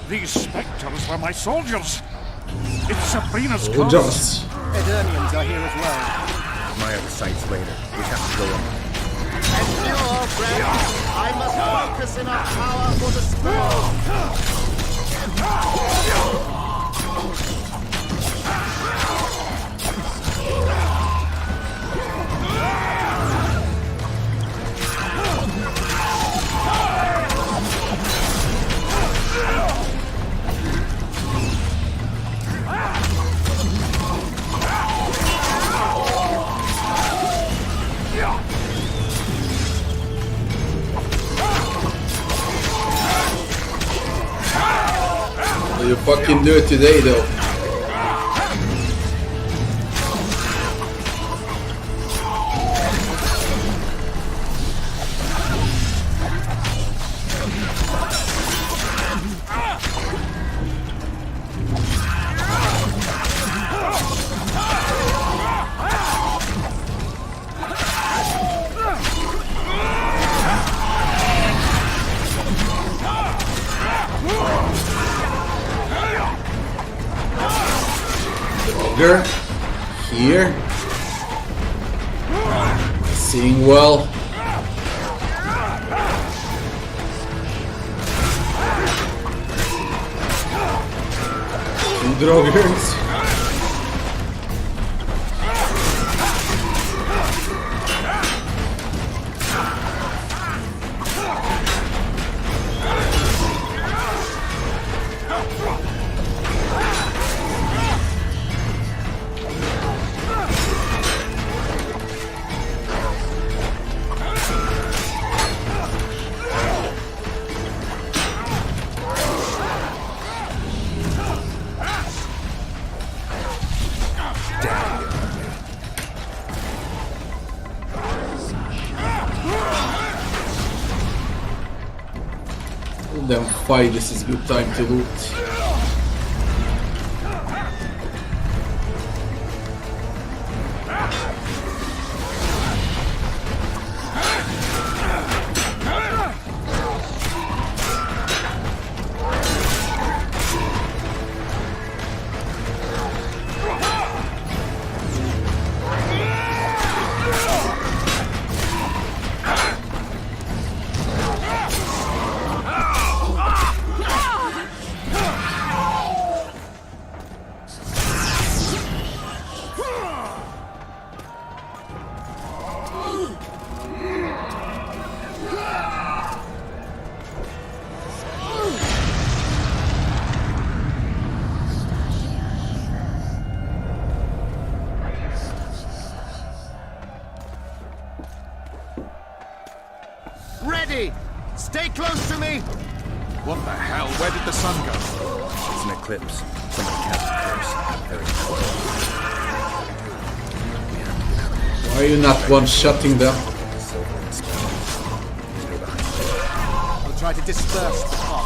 These spectres were my soldiers. It's Sabrina's cause. Soldiers. Eternians are here as well. My other sights later. We have to go on. Endure, friends. I must focus enough power for the spell. You fucking do it today though. Here. Seeing well. Two droggers. Then fight, this is good time to loot. Ready! Stay close to me! What the hell? Where did the sun go? It's an eclipse. Somebody cast a curse. Very important. Why are you not one-shotting them? Silver and stone. Stay behind. I'll try to disperse the fog.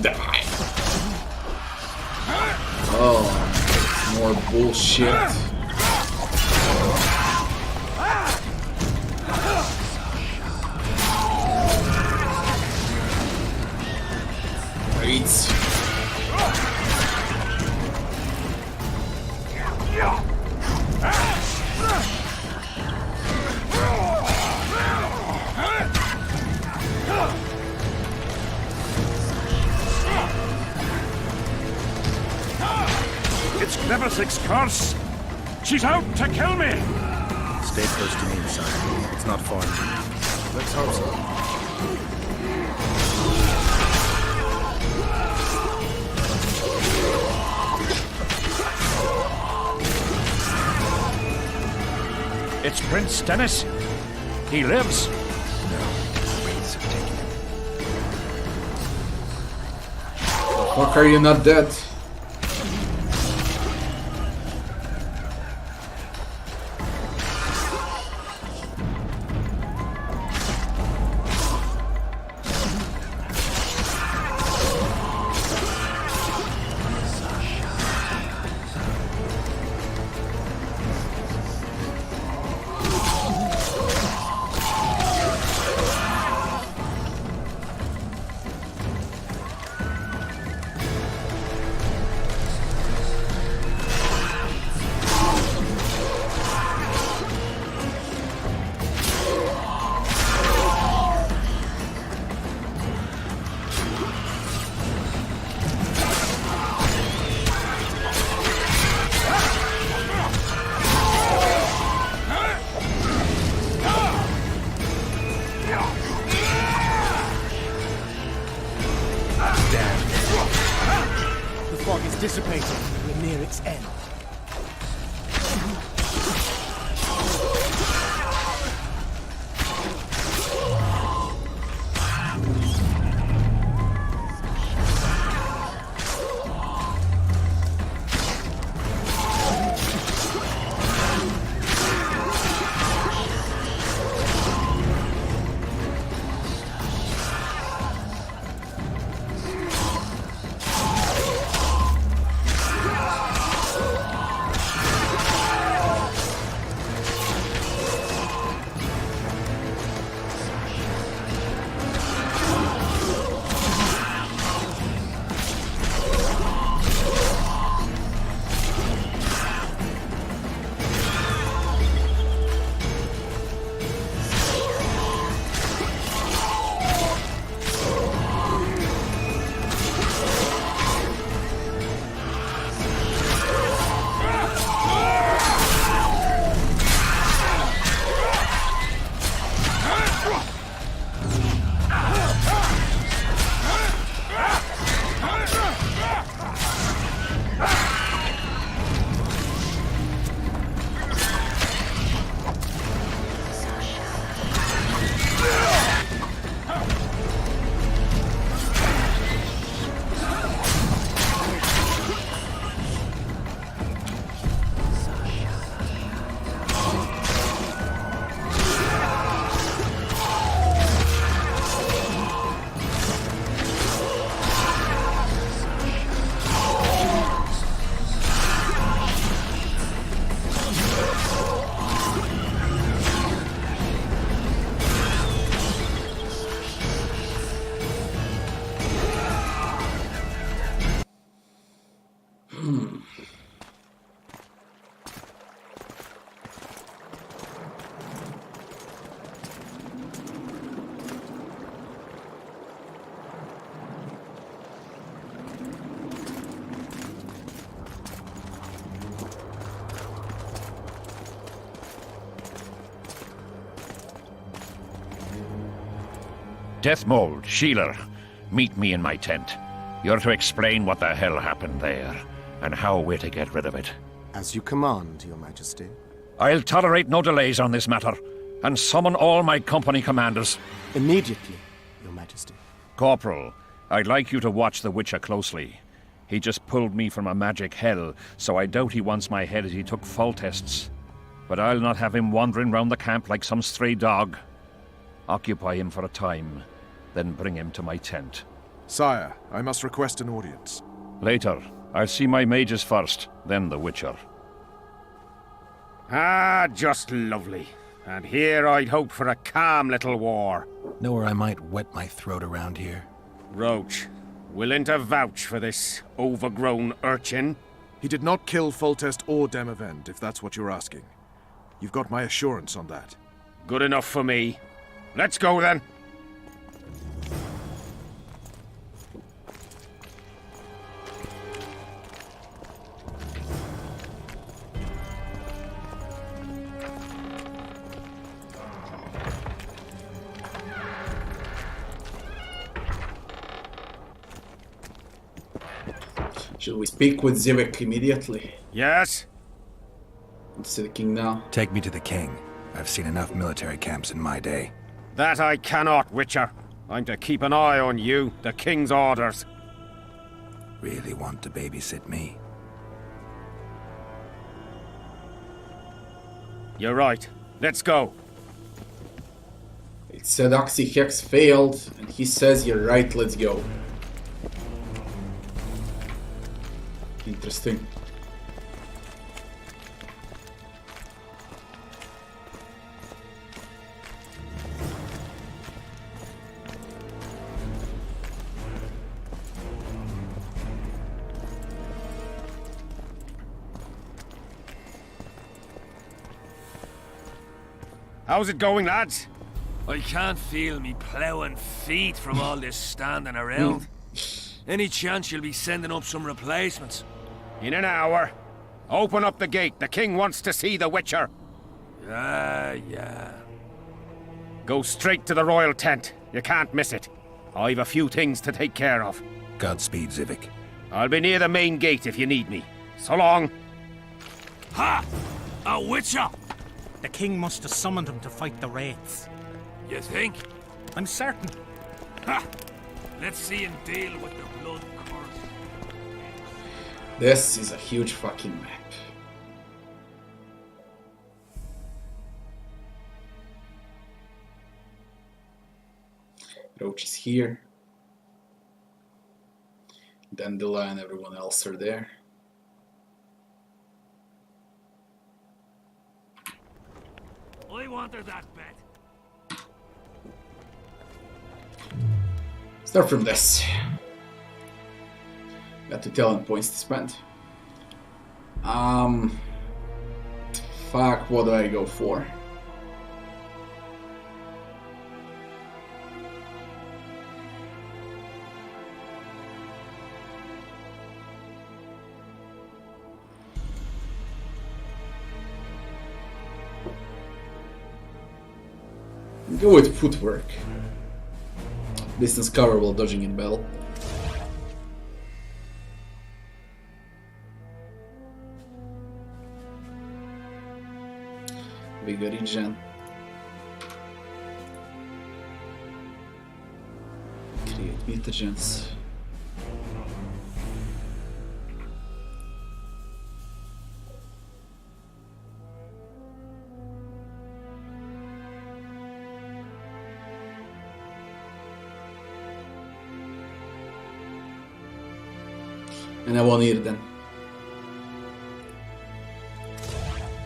Die. Oh, more bullshit. Wait. It's Cleversick's curse. She's out to kill me. Stay close to me, son. It's not far. Let's hope so. It's Prince Dennis. He lives. Wraiths have taken him. Fuck, are you not dead? Dissipating. We're near its end. Deathmold, Shealer, meet me in my tent. You're to explain what the hell happened there, and how we're to get rid of it. As you command, Your Majesty. I'll tolerate no delays on this matter, and summon all my company commanders. Immediately, Your Majesty. Corporal, I'd like you to watch the Witcher closely. He just pulled me from a magic hell, so I doubt he wants my head as he took Foltests. But I'll not have him wandering round the camp like some stray dog. Occupy him for a time, then bring him to my tent. Sire, I must request an audience. Later. I'll see my mages first, then the Witcher. Ah, just lovely. And here I'd hoped for a calm little war. Know where I might wet my throat around here? Roach, willing to vouch for this overgrown urchin? He did not kill Foltest or Demavend, if that's what you're asking. You've got my assurance on that. Good enough for me. Let's go then. Should we speak with Zivik immediately? Yes? Let's see the king now. Take me to the king. I've seen enough military camps in my day. That I cannot, Witcher. I'm to keep an eye on you, the King's orders. Really want to babysit me? You're right. Let's go. It said Oxy Hex failed, and he says you're right, let's go. Interesting. How's it going, lads? I can't feel me ploughing feet from all this standing around. Any chance you'll be sending up some replacements? In an hour. Open up the gate. The King wants to see the Witcher. Yeah. Go straight to the royal tent. You can't miss it. I've a few things to take care of. Godspeed, Zivik. I'll be near the main gate if you need me. So long. Ha! A Witcher! The king must have summoned him to fight the wraiths. You think? I'm certain. Ha! Let's see him deal with the blood curse. This is a huge fucking map. Roach is here. Dandelion and everyone else are there. I wanted that bet. Start from this. Got 2 talent points to spend. Fuck, what do I go for? Go with footwork. Distance cover while dodging in battle. Vigor regen. Create mutagens. And I won't need them.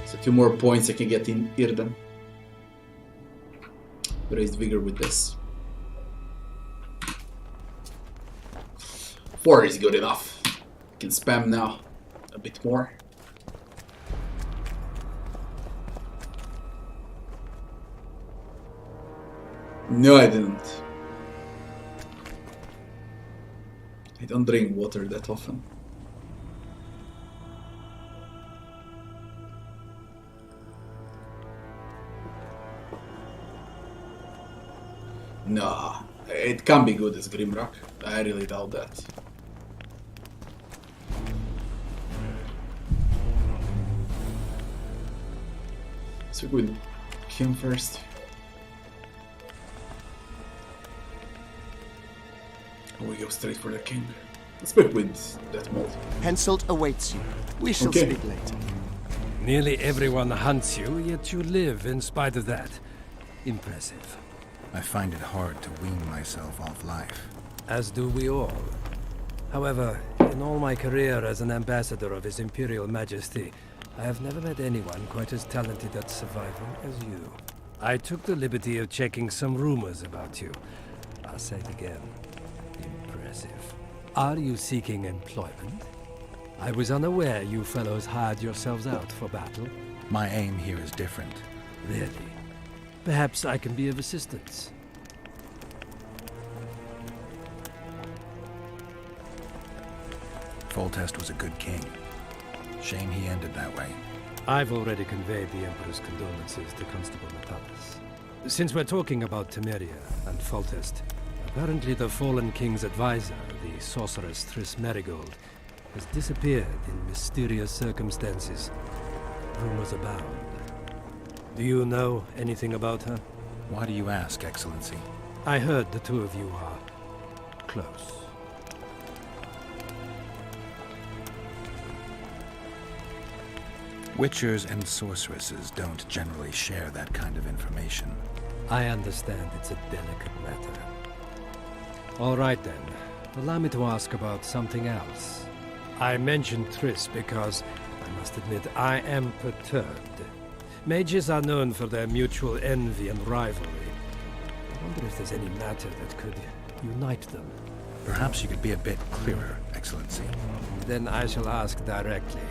So 2 more points I can get in Irden. Raised vigor with this. 4 is good enough. I can spam now a bit more. No, I didn't. I don't drink water that often. Nah, it can't be good as Grimrock. I really doubt that. So we would kill him first. Or we go straight for the king. Let's pick with that mold. Henselt awaits you. We shall Okay. speak later. Nearly everyone hunts you, yet you live in spite of that. Impressive. I find it hard to wean myself off life. As do we all. However, in all my career as an ambassador of His Imperial Majesty, I have never met anyone quite as talented at survival as you. I took the liberty of checking some rumors about you. I'll say it again. Impressive. Are you seeking employment? I was unaware you fellows hired yourselves out for battle. My aim here is different. Really? Perhaps I can be of assistance. Foltest was a good king. Shame he ended that way. I've already conveyed the Emperor's condolences to Constable Natalis. Since we're talking about Temeria and Foltest, apparently the fallen king's advisor, the sorceress Triss Marigold, has disappeared in mysterious circumstances. Rumors abound. Do you know anything about her? Why do you ask, Excellency? I heard the two of you are close. Witchers and sorceresses don't generally share that kind of information. I understand it's a delicate matter. All right then. Allow me to ask about something else. I mentioned Triss because, I must admit, I am perturbed. Mages are known for their mutual envy and rivalry. I wonder if there's any matter that could unite them. Perhaps you could be a bit clearer, Excellency. Then I shall ask directly.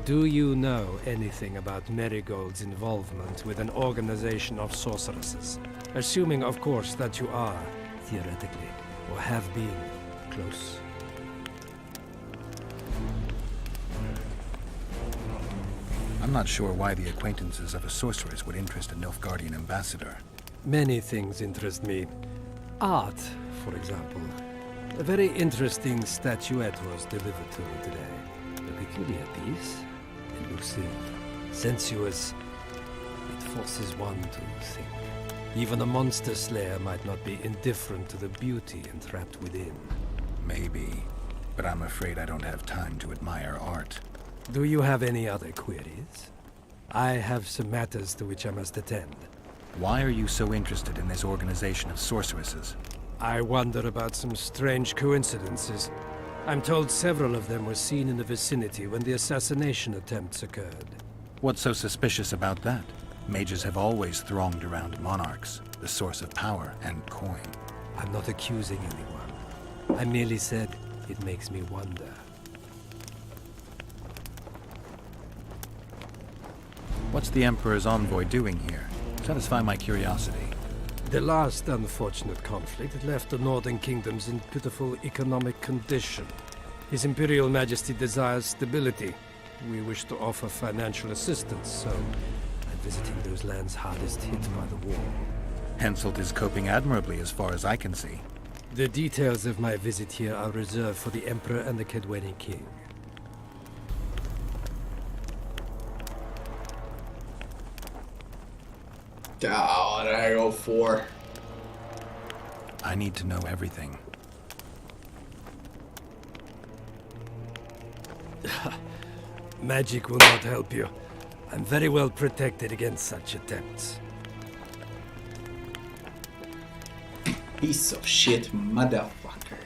Do you know anything about Marigold's involvement with an organization of sorceresses? Assuming, of course, that you are, theoretically, or have been, close. I'm not sure why the acquaintances of a sorceress would interest a Nilfgaardian ambassador. Many things interest me. Art, for example. A very interesting statuette was delivered to me today. A peculiar piece. Elusive, sensuous. It forces one to think. Even a monster slayer might not be indifferent to the beauty entrapped within. Maybe, but I'm afraid I don't have time to admire art. Do you have any other queries? I have some matters to which I must attend. Why are you so interested in this organization of sorceresses? I wonder about some strange coincidences. I'm told several of them were seen in the vicinity when the assassination attempts occurred. What's so suspicious about that? Mages have always thronged around monarchs, the source of power and coin. I'm not accusing anyone. I merely said it makes me wonder. What's the Emperor's envoy doing here? Satisfy my curiosity. The last unfortunate conflict left the northern kingdoms in pitiful economic condition. His Imperial Majesty desires stability. We wish to offer financial assistance, so I'm visiting those lands hardest hit by the war. Henselt is coping admirably as far as I can see. The details of my visit here are reserved for the Emperor and the Kedweni King. Oh, there I go, 4. I need to know everything. Magic will not help you. I'm very well protected against such attempts. Piece of shit, motherfucker.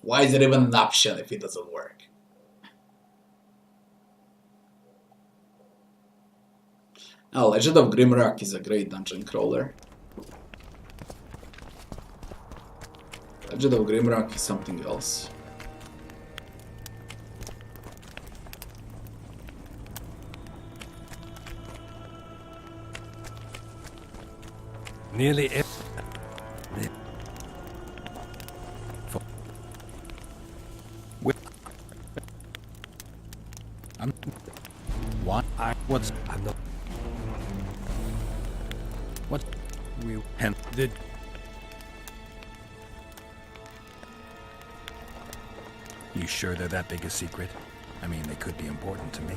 Why is it even an option if it doesn't work? Oh, Legend of Grimrock is a great dungeon crawler. Legend of Grimrock is something else. Nearly What? What's... I'm not... What? We... Hen... Did... You sure they're that big a secret? I mean, they could be important to me.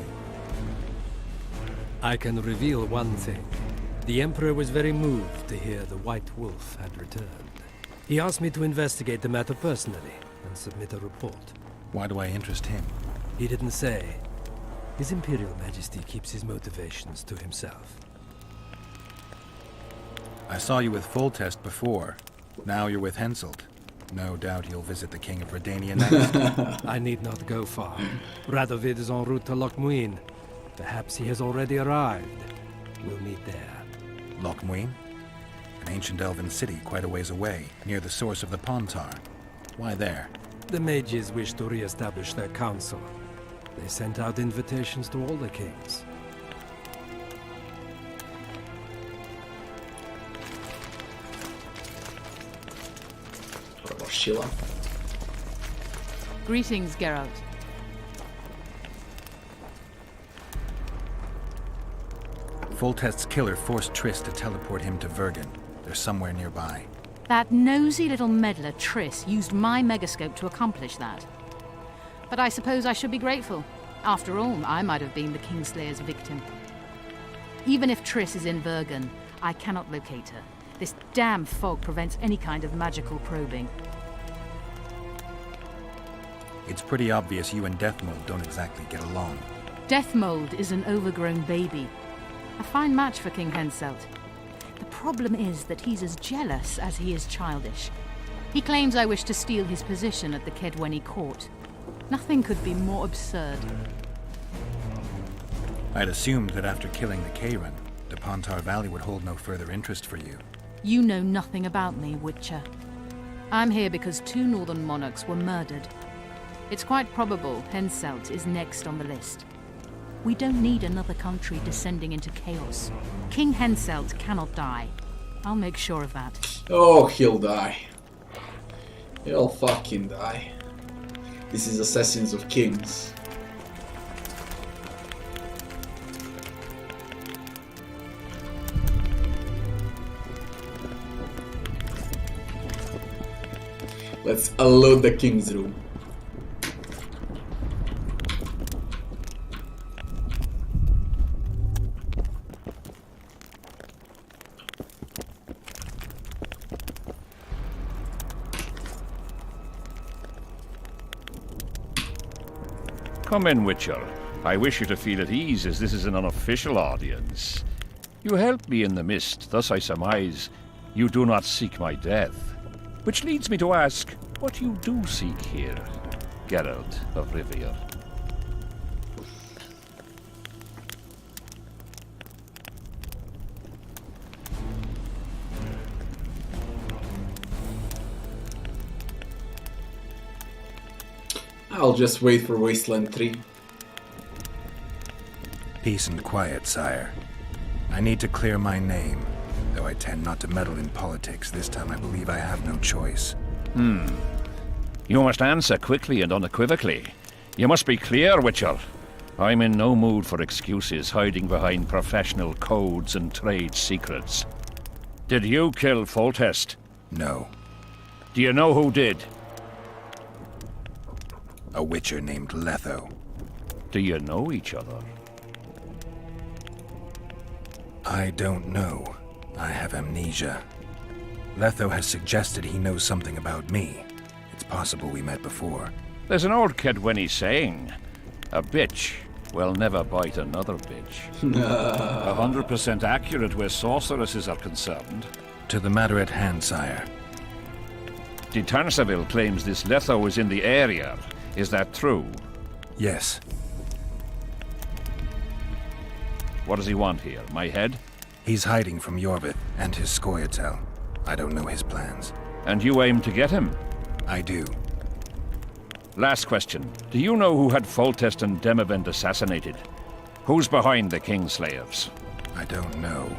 I can reveal one thing. The Emperor was very moved to hear the White Wolf had returned. He asked me to investigate the matter personally and submit a report. Why do I interest him? He didn't say. His Imperial Majesty keeps his motivations to himself. I saw you with Foltest before. Now you're with Henselt. No doubt you'll visit the King of Redania next. I need not go far. Radovid is en route to Lochmuin. Perhaps he has already arrived. We'll meet there. Lochmuin? An ancient elven city quite a ways away, near the source of the Pontar. Why there? The mages wish to re-establish their council. They sent out invitations to all the kings. What about Sheila? Greetings, Geralt. Foltest's killer forced Triss to teleport him to Vergen. They're somewhere nearby. That nosy little meddler, Triss, used my megascope to accomplish that. But I suppose I should be grateful. After all, I might have been the Kingslayer's victim. Even if Triss is in Bergen, I cannot locate her. This damn fog prevents any kind of magical probing. It's pretty obvious you and Deathmold don't exactly get along. Deathmold is an overgrown baby. A fine match for King Henselt. The problem is that he's as jealous as he is childish. He claims I wish to steal his position at the Kedweni court. Nothing could be more absurd. I'd assumed that after killing the Kayran, the Pontar Valley would hold no further interest for you. You know nothing about me, Witcher. I'm here because 2 northern monarchs were murdered. It's quite probable Henselt is next on the list. We don't need another country descending into chaos. King Henselt cannot die. I'll make sure of that. Oh, he'll die. He'll fucking die. This is Assassins of Kings. Let's unload the King's room. Come in, Witcher. I wish you to feel at ease, as this is an unofficial audience. You helped me in the mist, thus I surmise you do not seek my death. Which leads me to ask what you do seek here, Geralt of Rivia. I'll just wait for Wasteland 3. Peace and quiet, sire. I need to clear my name. Though I tend not to meddle in politics, this time I believe I have no choice. You must answer quickly and unequivocally. You must be clear, Witcher. I'm in no mood for excuses hiding behind professional codes and trade secrets. Did you kill Foltest? No. Do you know who did? A witcher named Leto. Do you know each other? I don't know. I have amnesia. Leto has suggested he knows something about me. It's possible we met before. There's an old Kedweni saying, a bitch will never bite another bitch. 100% accurate where sorceresses are concerned. To the matter at hand, sire. De Tanseville claims this Leto is in the area. Is that true? Yes. What does he want here? My head? He's hiding from Yorvith and his Scoia'tael. I don't know his plans. And you aim to get him? I do. Last question. Do you know who had Foltest and Demavend assassinated? Who's behind the Kingslayers? I don't know,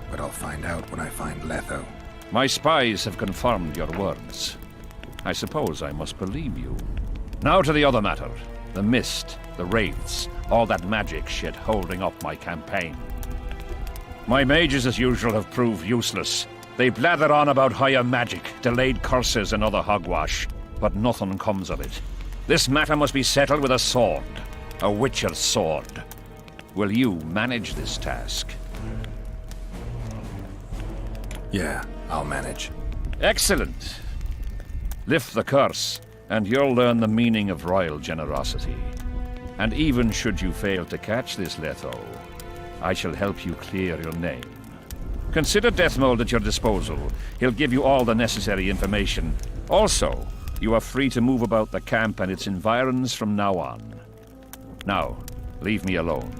but I'll find out when I find Leto. My spies have confirmed your words. I suppose I must believe you. Now to the other matter. The mist, the wraiths, all that magic shit holding up my campaign. My mages, as usual, have proved useless. They blather on about higher magic, delayed curses and other hogwash, but nothing comes of it. This matter must be settled with a sword. A witcher's sword. Will you manage this task? Yeah, I'll manage. Excellent. Lift the curse, and you'll learn the meaning of royal generosity. And even should you fail to catch this Leto, I shall help you clear your name. Consider Deathmold at your disposal. He'll give you all the necessary information. Also, you are free to move about the camp and its environs from now on. Now, leave me alone.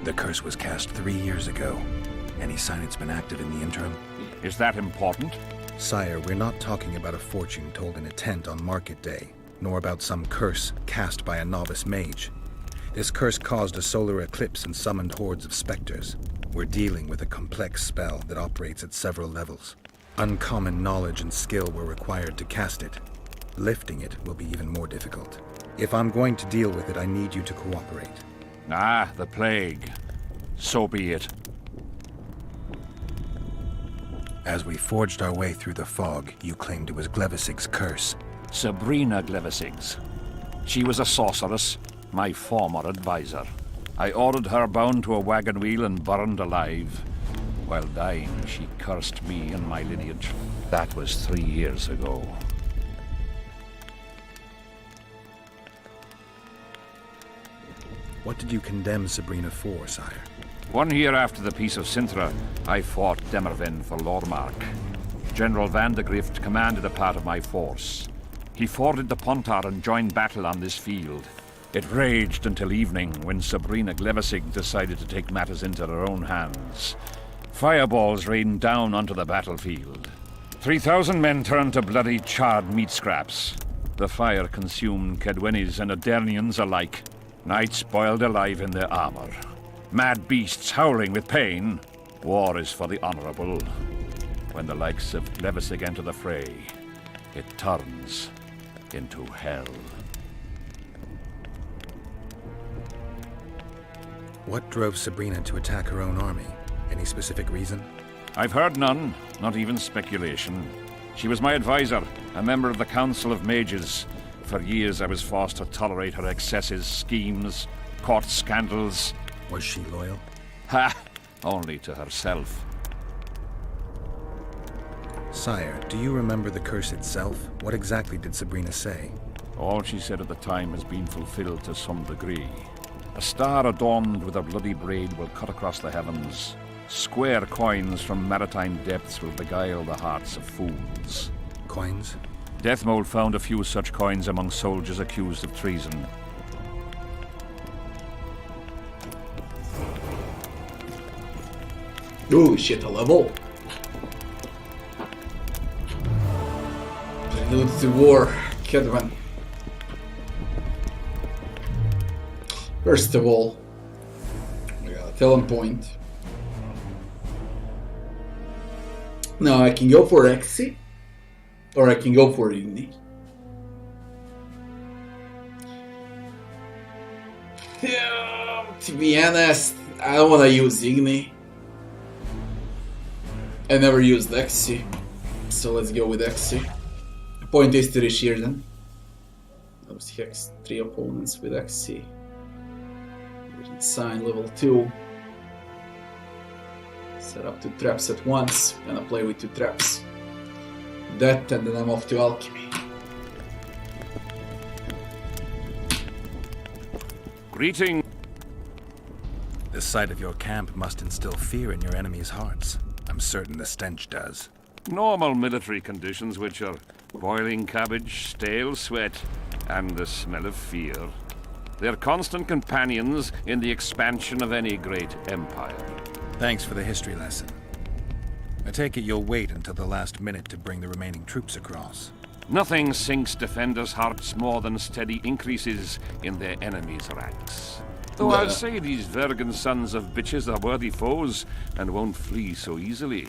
The curse was cast 3 years ago. Any sign it's been active in the interim? Is that important? Sire, we're not talking about a fortune told in a tent on market day, nor about some curse cast by a novice mage. This curse caused a solar eclipse and summoned hordes of specters. We're dealing with a complex spell that operates at several levels. Uncommon knowledge and skill were required to cast it. Lifting it will be even more difficult. If I'm going to deal with it, I need you to cooperate. Ah, the plague. So be it. As we forged our way through the fog, you claimed it was Glevisig's curse. Sabrina Glevisig's. She was a sorceress, my former advisor. I ordered her bound to a wagon wheel and burned alive. While dying, she cursed me and my lineage. That was 3 years ago. What did you condemn Sabrina for, sire? 1 year after the Peace of Sintra, I fought Demerven for Lormark. General Van de Grift commanded a part of my force. He forded the Pontar and joined battle on this field. It raged until evening, when Sabrina Glevisig decided to take matters into her own hands. Fireballs rained down onto the battlefield. 3,000 men turned to bloody charred meat scraps. The fire consumed Kedwenis and Adernians alike. Knights boiled alive in their armor. Mad beasts howling with pain. War is for the honorable. When the likes of Glevisig enter the fray, it turns into hell. What drove Sabrina to attack her own army? Any specific reason? I've heard none, not even speculation. She was my advisor, a member of the Council of Mages. For years I was forced to tolerate her excesses, schemes, court scandals. Was she loyal? Ha! Only to herself. Sire, do you remember the curse itself? What exactly did Sabrina say? All she said at the time has been fulfilled to some degree. A star adorned with a bloody braid will cut across the heavens. Square coins from maritime depths will beguile the hearts of fools. Coins? Deathmold found a few such coins among soldiers accused of treason. Ooh, shit, a level. Prelude to War, Kedwen. First of all, we got a talent point. Now I can go for Exi, or I can go for Igni. Yeah, to be honest, I don't want to use Igni. I never used Exi, so let's go with Exi. Point is to reach here then. Those Hex 3 opponents with Exi. Sign level 2. Set up 2 traps at once. Gonna play with 2 traps. That, and then I'm off to Alchemy. Greeting. The sight of your camp must instill fear in your enemies' hearts. I'm certain the stench does. Normal military conditions, which are boiling cabbage, stale sweat, and the smell of fear. They're constant companions in the expansion of any great empire. Thanks for the history lesson. I take it you'll wait until the last minute to bring the remaining troops across. Nothing sinks defenders' hearts more than steady increases in their enemies' ranks. Though I'll say these Vergan sons of bitches are worthy foes and won't flee so easily.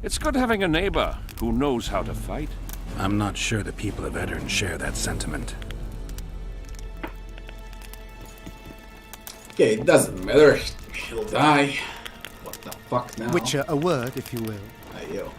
It's good having a neighbor who knows how to fight. I'm not sure the people of Edirn share that sentiment. Okay, it doesn't matter. He'll die. What the fuck now? Witcher, a word, if you will. Ayo.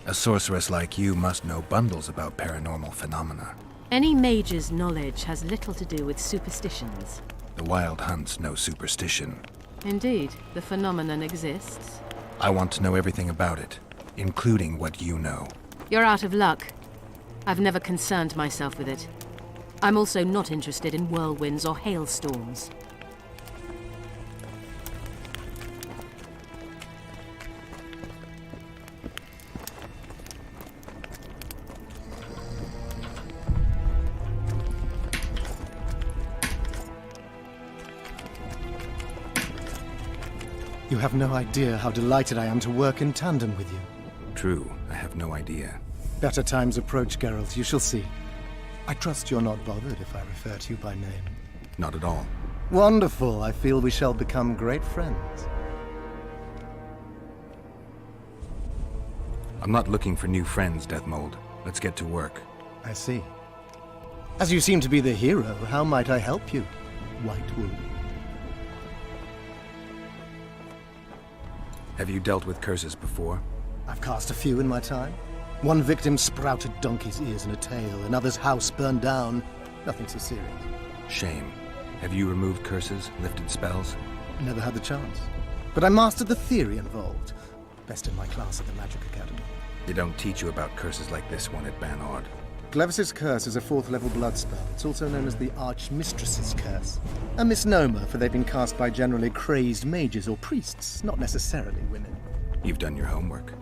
A sorceress like you must know bundles about paranormal phenomena. Any mage's knowledge has little to do with superstitions. The Wild Hunt's no superstition. Indeed, the phenomenon exists. I want to know everything about it, including what you know. You're out of luck. I've never concerned myself with it. I'm also not interested in whirlwinds or hailstorms. You have no idea how delighted I am to work in tandem with you. True, I have no idea. Better times approach, Geralt, you shall see. I trust you're not bothered if I refer to you by name. Not at all. Wonderful, I feel we shall become great friends. I'm not looking for new friends, Deathmold. Let's get to work. I see. As you seem to be the hero, how might I help you, Whitewood? Have you dealt with curses before? I've cast a few in my time. One victim sprouted donkey's ears and a tail, another's house burned down. Nothing so serious. Shame. Have you removed curses, lifted spells? Never had the chance. But I mastered the theory involved. Best in my class at the Magic Academy. They don't teach you about curses like this one at Banord. Glevis's curse is a 4th level blood spell. It's also known as the Archmistress's curse. A misnomer, for they've been cast by generally crazed mages or priests, not necessarily women. You've done your homework.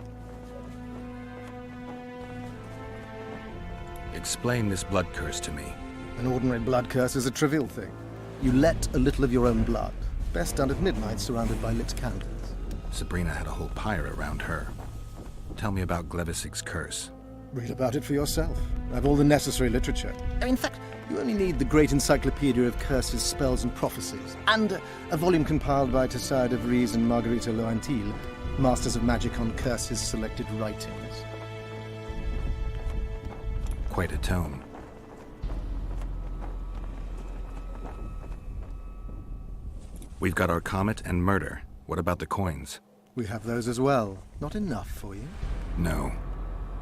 Explain this blood curse to me. An ordinary blood curse is a trivial thing. You let a little of your own blood. Best done at midnight, surrounded by lit candles. Sabrina had a whole pyre around her. Tell me about Glevisig's curse. Read about it for yourself. I have all the necessary literature. In fact, you only need the Great Encyclopedia of Curses, Spells, and Prophecies, and a volume compiled by Tesside de Vries and Margarita Loantil, Masters of Magic on Curses Selected Writings. Quite a tome. We've got our comet and murder. What about the coins? We have those as well. Not enough for you? No.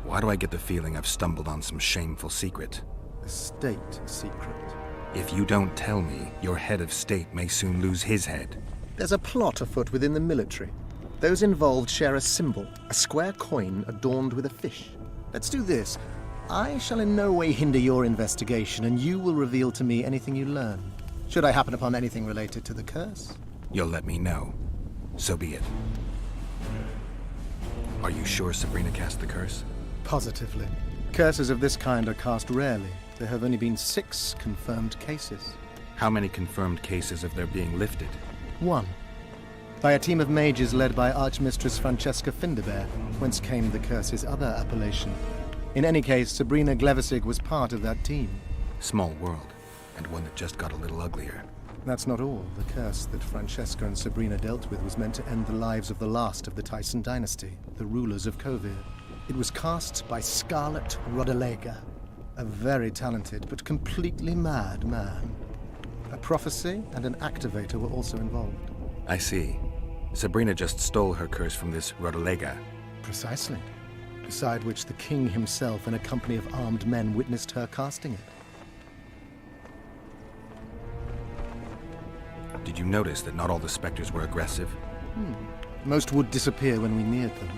Why do I get the feeling I've stumbled on some shameful secret? A state secret. If you don't tell me, your head of state may soon lose his head. There's a plot afoot within the military. Those involved share a symbol, a square coin adorned with a fish. Let's do this. I shall in no way hinder your investigation, and you will reveal to me anything you learn. Should I happen upon anything related to the curse? You'll let me know. So be it. Are you sure Sabrina cast the curse? Positively. Curses of this kind are cast rarely. There have only been 6 confirmed cases. How many confirmed cases of their being lifted? 1. By a team of mages led by Archmistress Francesca Finderbear, whence came the curse's other appellation. In any case, Sabrina Glevisig was part of that team. Small world, and one that just got a little uglier. That's not all. The curse that Francesca and Sabrina dealt with was meant to end the lives of the last of the Tyson dynasty, the rulers of Kovir. It was cast by Scarlet Rodalega, a very talented but completely mad man. A prophecy and an activator were also involved. I see. Sabrina just stole her curse from this Rodalega. Precisely. Beside which the king himself and a company of armed men witnessed her casting it. Did you notice that not all the specters were aggressive? Most would disappear when we neared them.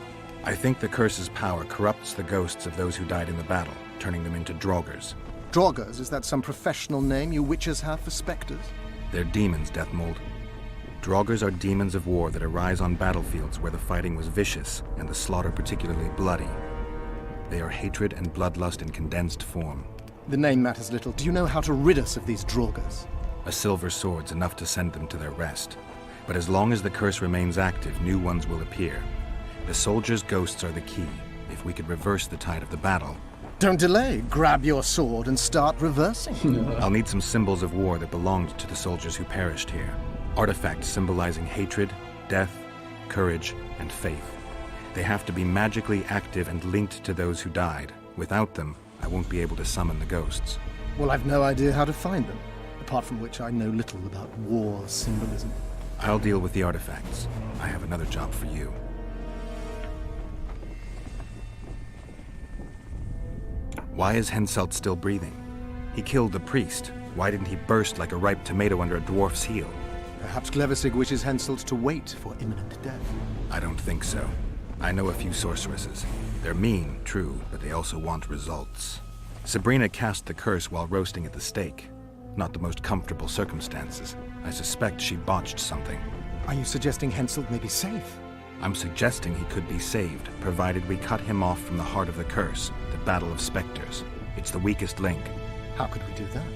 I think the curse's power corrupts the ghosts of those who died in the battle, turning them into draugrs. Draugrs? Is that some professional name you witches have for specters? They're demons, Deathmold. Draugrs are demons of war that arise on battlefields where the fighting was vicious and the slaughter particularly bloody. They are hatred and bloodlust in condensed form. The name matters little. Do you know how to rid us of these Draugrs? A silver sword's enough to send them to their rest. But as long as the curse remains active, new ones will appear. The soldiers' ghosts are the key. If we could reverse the tide of the battle... Don't delay. Grab your sword and start reversing. I'll need some symbols of war that belonged to the soldiers who perished here. Artifacts symbolizing hatred, death, courage, and faith. They have to be magically active and linked to those who died. Without them, I won't be able to summon the ghosts. Well, I've no idea how to find them. Apart from which I know little about war symbolism. I'll deal with the artifacts. I have another job for you. Why is Henselt still breathing? He killed the priest. Why didn't he burst like a ripe tomato under a dwarf's heel? Perhaps Glevisig wishes Henselt to wait for imminent death. I don't think so. I know a few sorceresses. They're mean, true, but they also want results. Sabrina cast the curse while roasting at the stake. Not the most comfortable circumstances. I suspect she botched something. Are you suggesting Henselt may be safe? I'm suggesting he could be saved, provided we cut him off from the heart of the curse, the Battle of Spectres. It's the weakest link. How could we do that?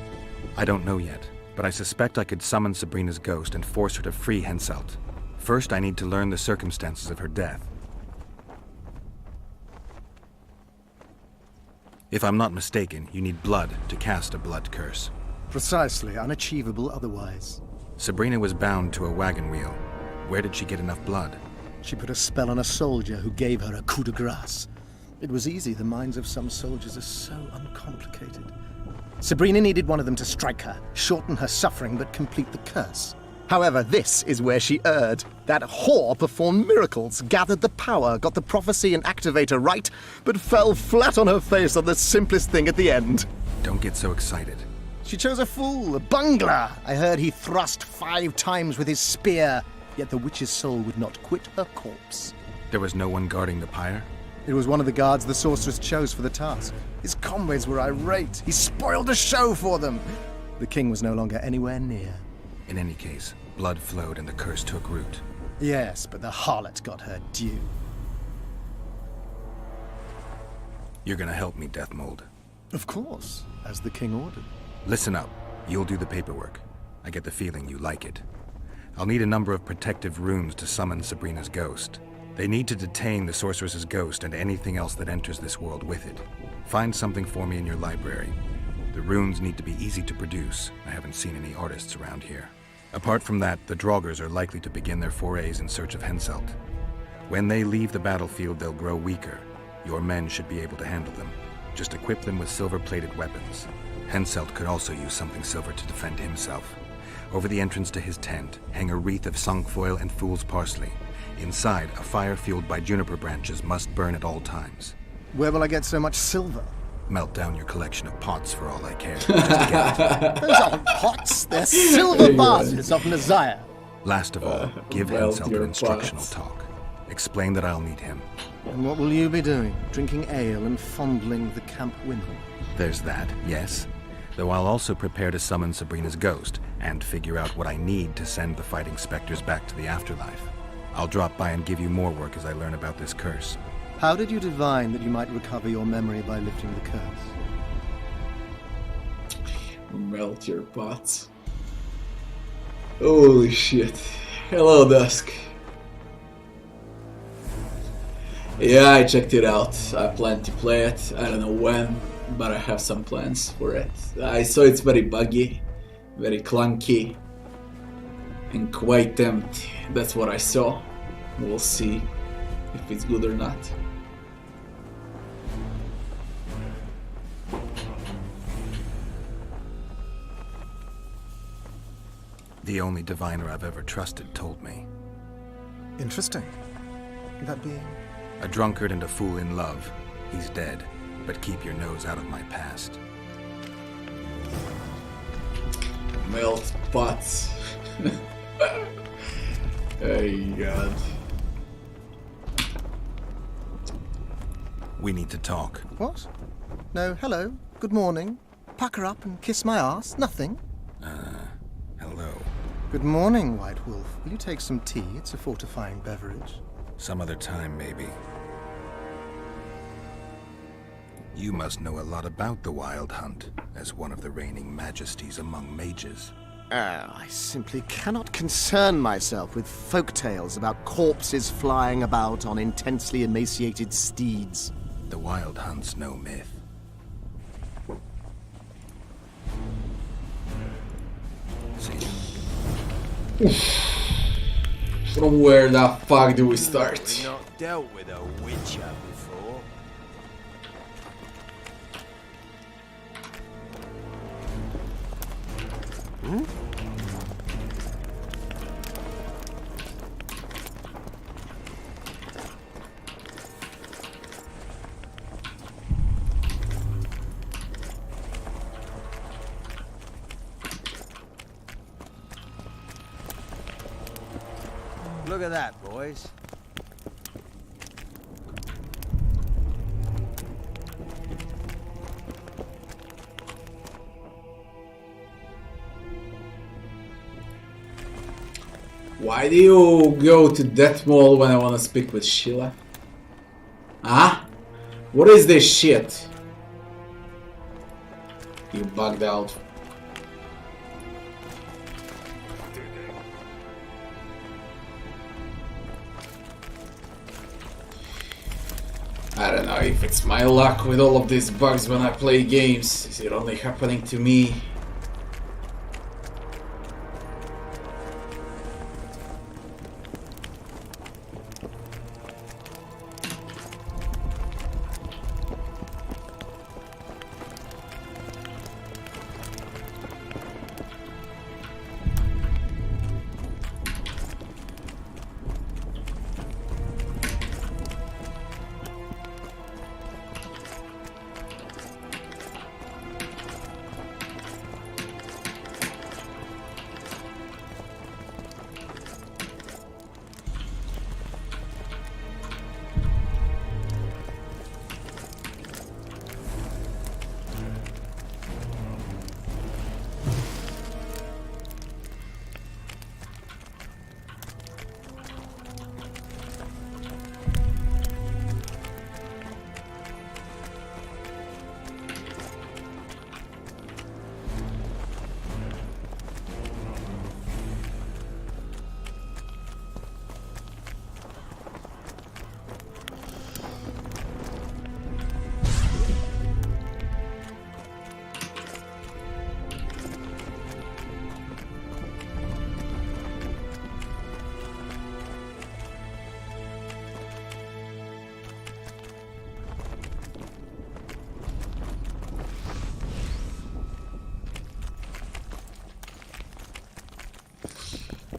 I don't know yet, but I suspect I could summon Sabrina's ghost and force her to free Henselt. First, I need to learn the circumstances of her death. If I'm not mistaken, you need blood to cast a blood curse. Precisely, unachievable otherwise. Sabrina was bound to a wagon wheel. Where did she get enough blood? She put a spell on a soldier who gave her a coup de grace. It was easy. The minds of some soldiers are so uncomplicated. Sabrina needed one of them to strike her, shorten her suffering, but complete the curse. However, this is where she erred. That whore performed miracles, gathered the power, got the prophecy and activator right, but fell flat on her face on the simplest thing at the end. Don't get so excited. She chose a fool, a bungler. I heard he thrust 5 times with his spear, yet the witch's soul would not quit her corpse. There was no one guarding the pyre? It was one of the guards the sorceress chose for the task. His comrades were irate. He spoiled the show for them. The king was no longer anywhere near. In any case, blood flowed and the curse took root. Yes, but the harlot got her due. You're gonna help me, Deathmold. Of course, as the king ordered. Listen up. You'll do the paperwork. I get the feeling you like it. I'll need a number of protective runes to summon Sabrina's ghost. They need to detain the sorceress's ghost and anything else that enters this world with it. Find something for me in your library. The runes need to be easy to produce. I haven't seen any artists around here. Apart from that, the Draugrs are likely to begin their forays in search of Henselt. When they leave the battlefield, they'll grow weaker. Your men should be able to handle them. Just equip them with silver-plated weapons. Henselt could also use something silver to defend himself. Over the entrance to his tent, hang a wreath of cinquefoil and fool's parsley. Inside, a fire fueled by juniper branches must burn at all times. Where will I get so much silver? Melt down your collection of pots for all I care. Just get it. Those aren't pots, they're silver vases of Nazaya. Last of all, give Henselt an instructional talk. Explain that I'll need him. And what will you be doing? Drinking ale and fondling the camp women? There's that, yes. Though I'll also prepare to summon Sabrina's ghost and figure out what I need to send the fighting specters back to the afterlife. I'll drop by and give you more work as I learn about this curse. How did you divine that you might recover your memory by lifting the curse? Melt your pots. Holy shit. Hello, Dusk. Yeah, I checked it out. I plan to play it. I don't know when, but I have some plans for it. I saw it's very buggy, very clunky, and quite empty. That's what I saw. We'll see if it's good or not. The only diviner I've ever trusted told me. Interesting. That being? A drunkard and a fool in love. He's dead, but keep your nose out of my past. Melt pots. Oh god. We need to talk. What? No, hello, good morning. Pucker up and kiss my ass, nothing. Hello. Good morning, White Wolf. Will you take some tea? It's a fortifying beverage. Some other time, maybe. You must know a lot about the Wild Hunt, as one of the reigning majesties among mages. I simply cannot concern myself with folk tales about corpses flying about on intensely emaciated steeds. The Wild Hunt's no myth. See? From where the fuck do we start? We've not dealt with a witcher before. Look at that, boys. Why do you go to that mall when I want to speak with Sheila? Huh? What is this shit? You bugged out. I don't know if it's my luck with all of these bugs when I play games. Is it only happening to me?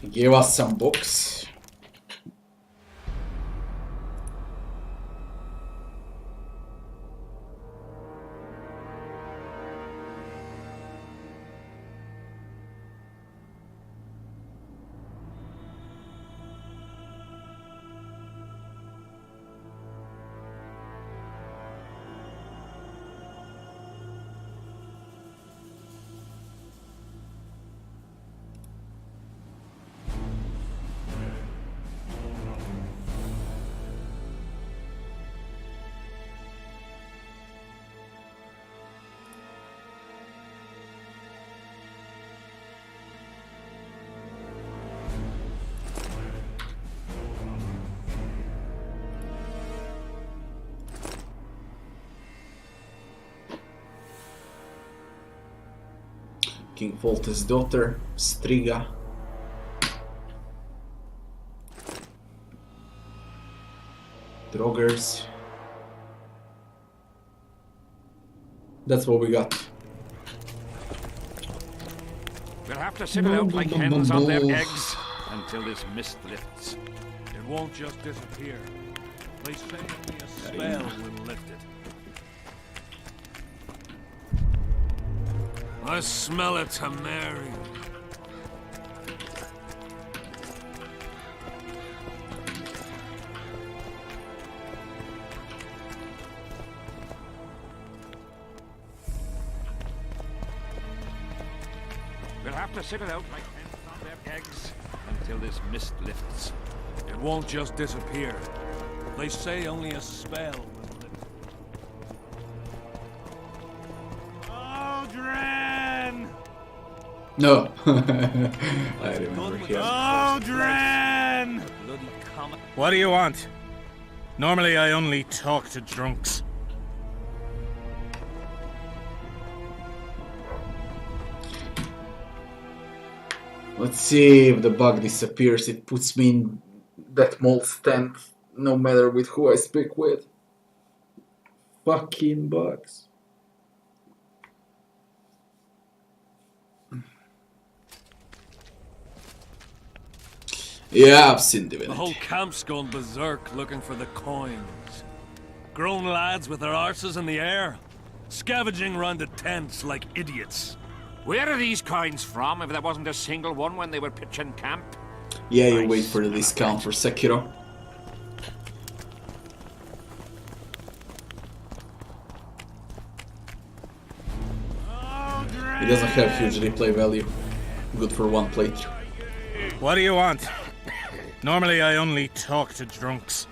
He gave us some books. King Foltest's daughter, Striga. Droggers. That's what we got. We'll have to sit it out like hens on their eggs until this mist lifts. It won't just disappear. They say only a spell will lift it. I smell a Temeria. We'll have to sit it out like hens on their eggs until this mist lifts. It won't just disappear. They say only a spell will lift it. Aldrin! No. I remember him. Aldrin! What do you want? Normally I only talk to drunks. Let's see if the bug disappears. It puts me in that mole stand no matter with who I speak with. Fucking bugs. Yeah, I've seen The Divinity. whole camp's gone berserk looking for the coins. Grown lads with their arses in the air, scavenging round the tents like idiots. Where are these coins from if there wasn't a single one when they were pitching camp? Yeah, you wait for the discount for Sekiro. It doesn't have huge replay value. Good for one playthrough. What do you want? Normally I only talk to drunks.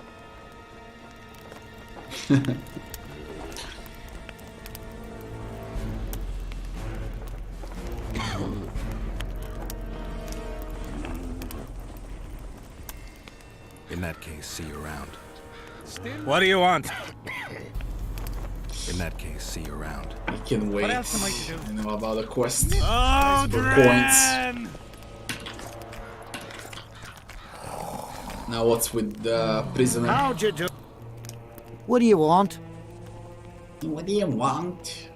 In that case, see you around. What do you want? In that case, see you around. I can wait. What else am I to do? I know about the quest. Oh, For coins. Now what's with the prisoner? How'd you do? What do you want? What do you want?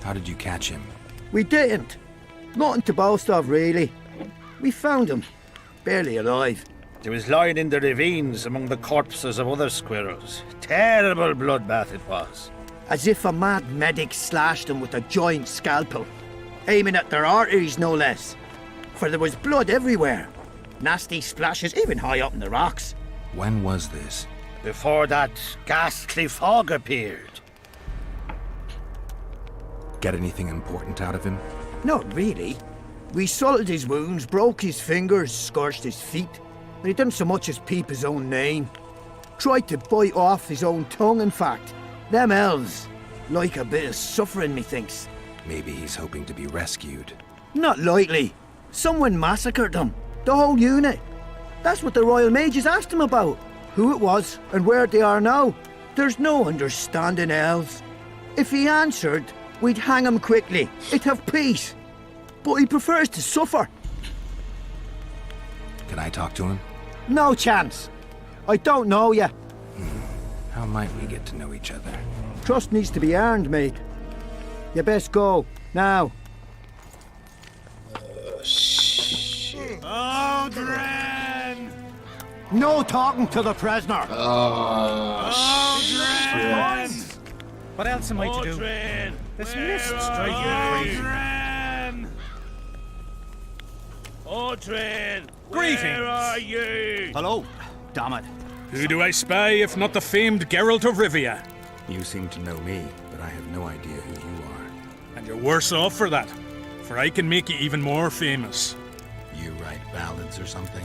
How did you catch him? We didn't. Nothing to boast of, really. We found him. Barely alive. He was lying in the ravines among the corpses of other squirrels. Terrible bloodbath it was. As if a mad medic slashed him with a giant scalpel, aiming at their arteries no less. For there was blood everywhere. Nasty splashes even high up in the rocks. When was this? Before that ghastly fog appeared. Get anything important out of him? Not really. We salted his wounds, broke his fingers, scorched his feet, but he didn't so much as peep his own name. Tried to bite off his own tongue, in fact. Them elves like a bit of suffering, methinks. Maybe he's hoping to be rescued. Not likely. Someone massacred them. The whole unit. That's what the Royal Mages asked him about. Who it was and where they are now. There's no understanding elves. If he answered, we'd hang him quickly. It'd have peace. But he prefers to suffer. Can I talk to him? No chance. I don't know you. How might we get to know each other? Trust needs to be earned, mate. You best go. Now. Odrin! No talking to the prisoner. Oh, shit. What else am I to do? Odrin! This mist drives me crazy. Odrin! Odrin! Greetings. Where are you? Hello. Damn it. Who do I spy if not the famed Geralt of Rivia? You seem to know me, but I have no idea who you are. And you're worse off for that, for I can make you even more famous. You write ballads or something?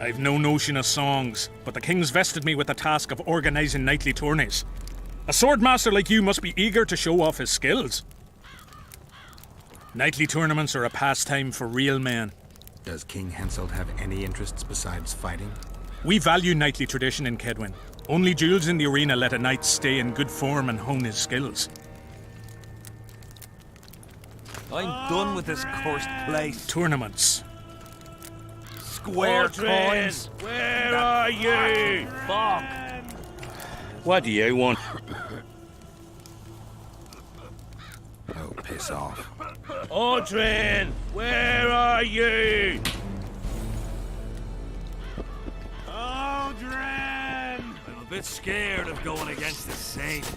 I've no notion of songs, but the king's vested me with the task of organizing knightly tourneys. A swordmaster like you must be eager to show off his skills. Knightly tournaments are a pastime for real men. Does King Henselt have any interests besides fighting? We value knightly tradition in Kedwin. Only duels in the arena let a knight stay in good form and hone his skills. I'm done with this cursed place. Tournaments. Square coins. Where are you? Fuck. What do you want? Oh, piss off. Odrin, where are you? Odrin! I'm a bit scared of going against the Saint.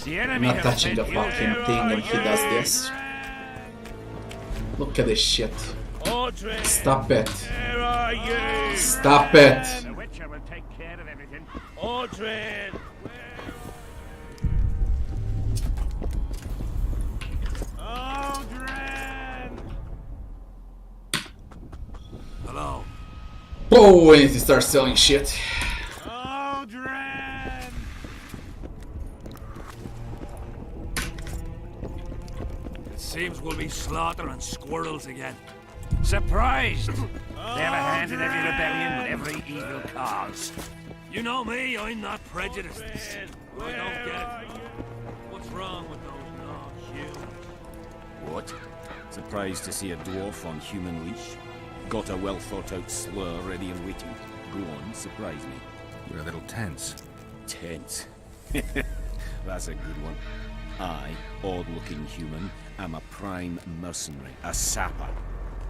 The I'm enemy not have touching the sent you. fucking thing and he does this. Look at this shit. Odrin, Stop it. where are you? Stop it. The Witcher will take care of everything. Odrin, Odrin! Hello. Oh, we need to start selling shit. Odrin! It seems we'll be slaughtering squirrels again. Surprised! They have a hand in every rebellion with every evil cause. You know me, I'm not prejudiced. I don't get it. What's wrong with those non-humans? What? Surprised to see a dwarf on human leash? Got a well-thought-out slur ready and waiting. Go on, surprise me. You're a little tense. Tense. That's a good one. I, odd-looking human, am a prime mercenary, a sapper.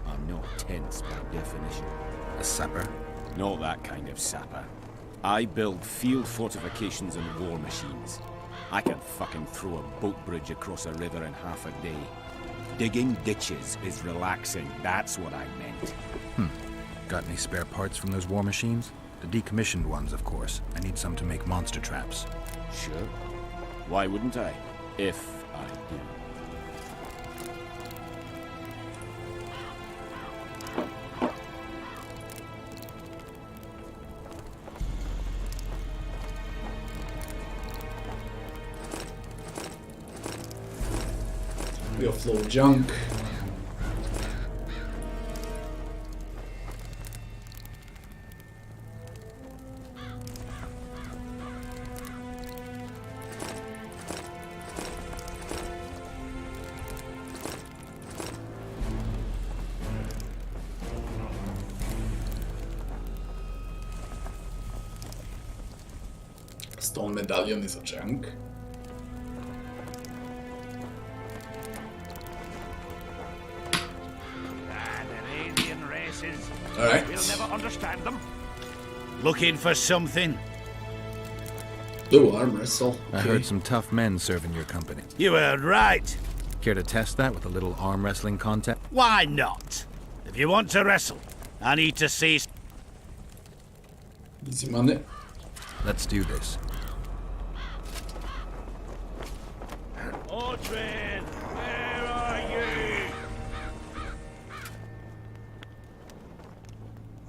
I'm not tense by definition. A sapper? Not that kind of sapper. I build field fortifications and war machines. I can fucking throw a boat bridge across a river in half a day. Digging ditches is relaxing, that's what I meant. Got any spare parts from those war machines? The decommissioned ones, of course. I need some to make monster traps. Sure. Why wouldn't I? If I do. We offload junk. Stone medallion is a junk. Alien races. Alright. We'll never understand them. Looking for something? Ooh, arm wrestle. I heard some tough men serve in your company. You heard right. Care to test that with a little arm wrestling contest? Why not? If you want to wrestle, I need to see... Easy money. Let's do this. Odrin, where are you?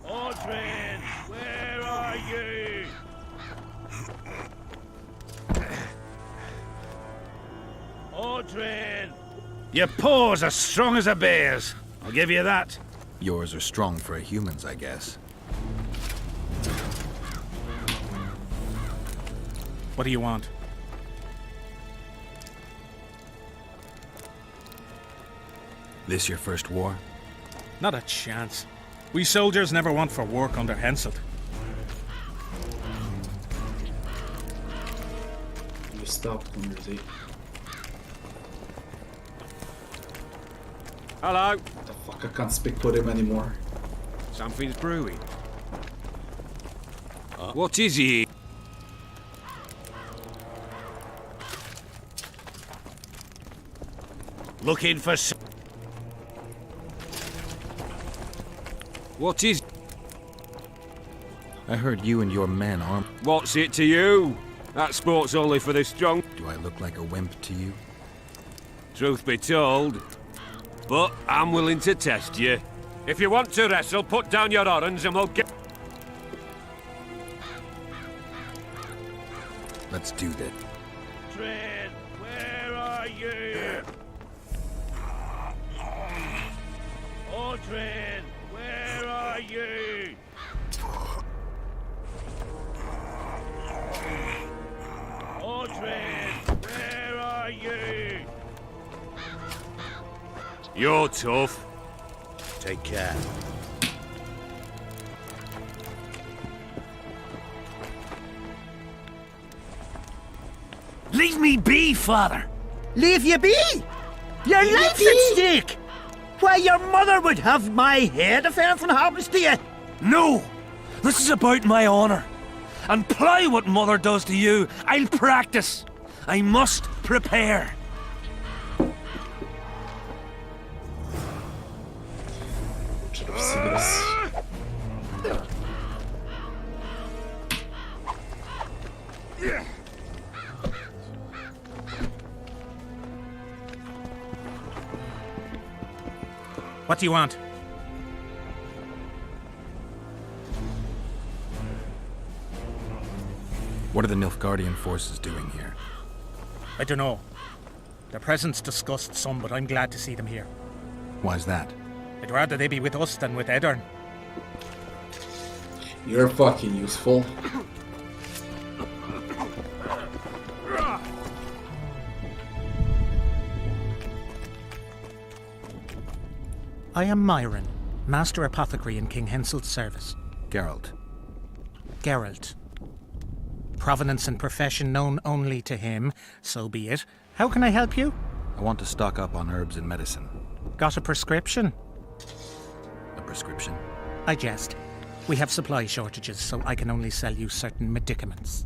Odrin, where are you? Odrin! Your paws are strong as a bear's. I'll give you that. Yours are strong for a human's, I guess. What do you want? This your first war? Not a chance. We soldiers never want for work under Henselt. You stopped, Conversy. Hello. What the fuck, I can't speak with him anymore. Something's brewing. What is it? Looking for What is... I heard you and your men armed. What's it to you? That sport's only for the strong. Do I look like a wimp to you? Truth be told. But I'm willing to test you. If you want to wrestle, put down your orange and we'll get... Let's do that. Triss, where are you? Oh, Triss, where are you? Oh, Triss, where are you? You're tough. Take care. Leave me be, father! Leave you be? Your life's at stake! Why, your mother would have my head if anything happens to you! No! This is about my honor. And ply what mother does to you, I'll practice. I must prepare. What do you want? What are the Nilfgaardian forces doing here? I don't know. Their presence disgusts some, but I'm glad to see them here. Why's that? I'd rather they be with us than with Edirn. You're fucking useful. I am Myron, Master Apothecary in King Henselt's service. Geralt. Geralt. Provenance and profession known only to him, so be it. How can I help you? I want to stock up on herbs and medicine. Got a prescription? A prescription? I jest. We have supply shortages, so I can only sell you certain medicaments.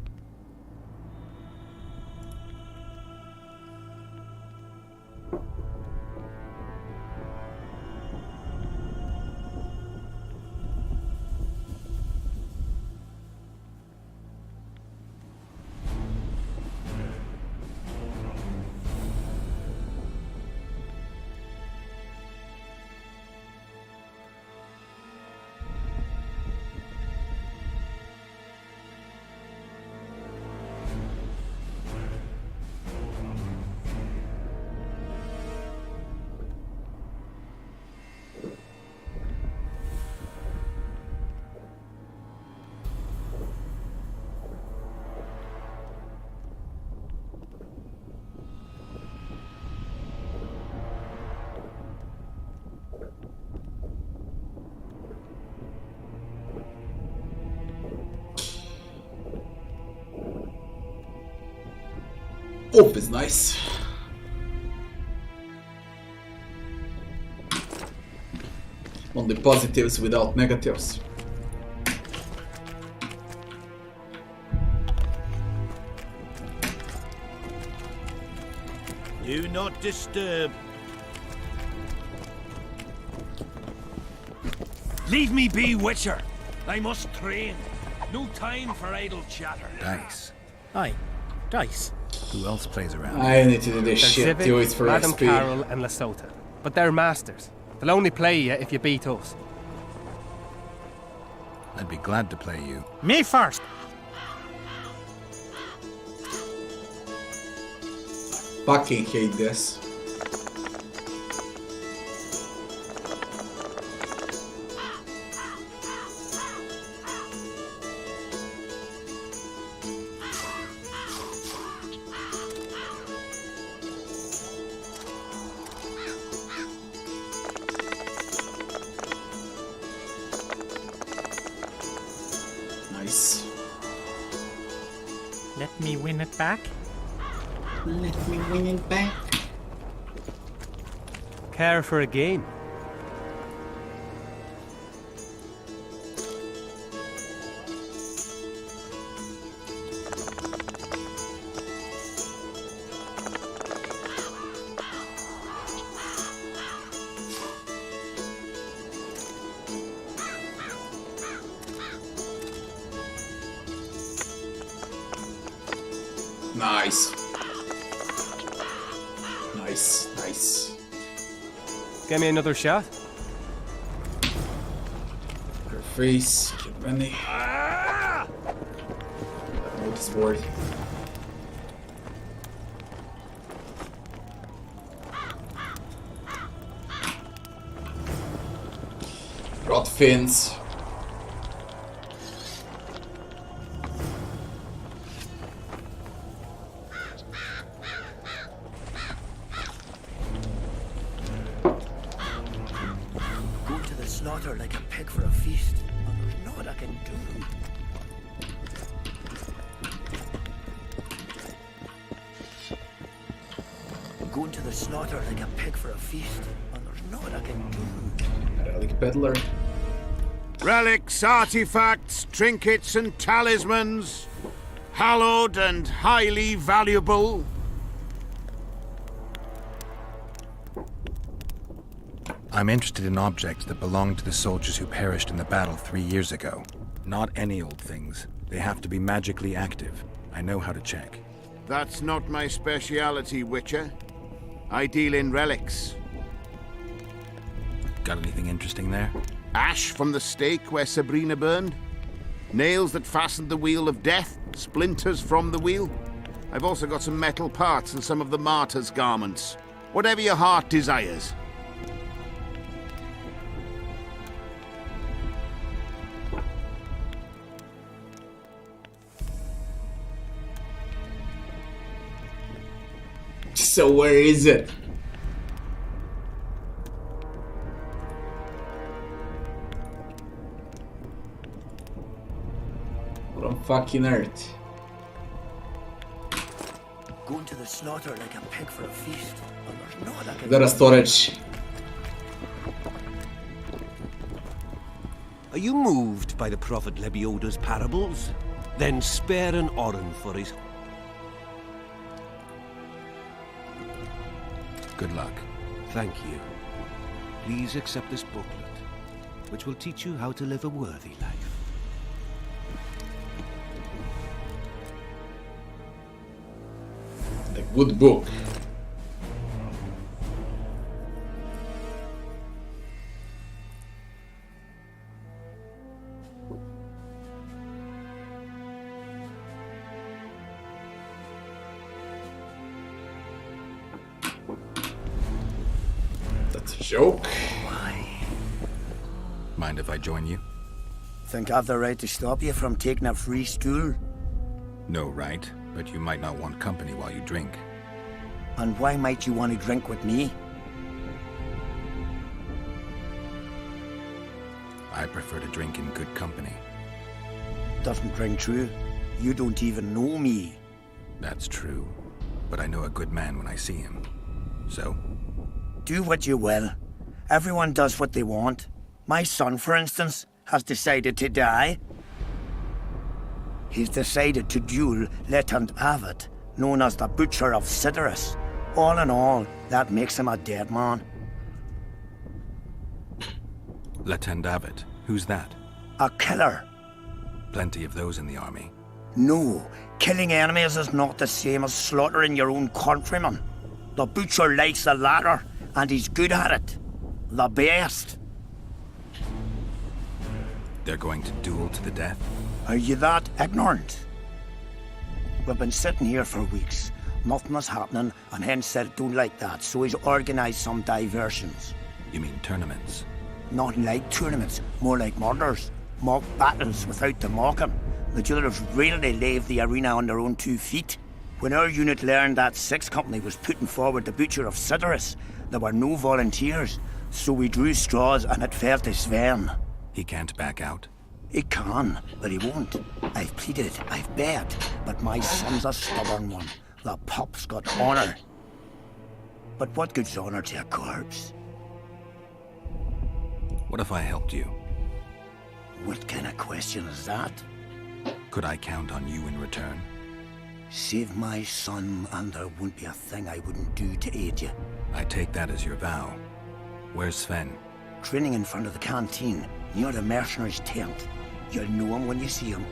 Hope is nice. On the positives without negatives. Do not disturb. Leave me be, Witcher. I must train. No time for idle chatter. Dice. Aye, dice. Who else plays around? I need to do this There's shit, Civic, do it for Madame XP. Carol and Lesota. But they're masters. They'll only play you if you beat us. I'd be glad to play you. Me first! Fucking hate this. Nice. Let me win it back. Let me win it back. Care for a game? Nice. Nice. Give me another shot. Your face, get ready. Notice board. Rot fins. Like a pig for a feast. Oh, there's not what I can do. Going to the slaughter like a pig for a feast. Oh, there's not what I can do. Relic peddler. Relics, artifacts, trinkets, and talismans, hallowed and highly valuable. I'm interested in objects that belong to the soldiers who perished in the battle 3 years ago. Not any old things. They have to be magically active. I know how to check. That's not my speciality, Witcher. I deal in relics. Got anything interesting there? Ash from the stake where Sabrina burned. Nails that fastened the wheel of death. Splinters from the wheel. I've also got some metal parts and some of the martyr's garments. Whatever your heart desires. So where is it? What on fucking earth? Going to the slaughter like a pig for a feast. Oh, there's no what I can Got a storage. Are you moved by the Prophet Lebioda's parables? Then spare an Orin for his... Good luck. Thank you. Please accept this booklet, which will teach you how to live a worthy life. A good book. Joke. Why? Mind if I join you? Think I've the right to stop you from taking a free stool? No right, but you might not want company while you drink. And why might you want to drink with me? I prefer to drink in good company. Doesn't ring true. You don't even know me. That's true, but I know a good man when I see him. So? Do what you will. Everyone does what they want. My son, for instance, has decided to die. He's decided to duel Leto, known as the Butcher of Cidaris. All in all, that makes him a dead man. Leto, who's that? A killer. Plenty of those in the army. No, killing enemies is not the same as slaughtering your own countrymen. The Butcher likes the latter, and he's good at it. The best. They're going to duel to the death? Are you that ignorant? We've been sitting here for weeks. Nothing is happening, and Henselt don't like that, so he's organised some diversions. You mean tournaments? Not like tournaments, more like murders. Mock battles without the mocking. The duellers really leave the arena on their own 2 feet. When our unit learned that 6th Company was putting forward the Butcher of Cidaris, there were no volunteers, so we drew straws and it fell to Sven. He can't back out? He can, but he won't. I've pleaded, I've begged, but my son's a stubborn one. The pup's got honour. But what good's honour to a corpse? What if I helped you? What kind of question is that? Could I count on you in return? Save my son, and there won't be a thing I wouldn't do to aid you. I take that as your vow. Where's Sven? Training in front of the canteen, near the mercenaries' tent. You'll know him when you see him.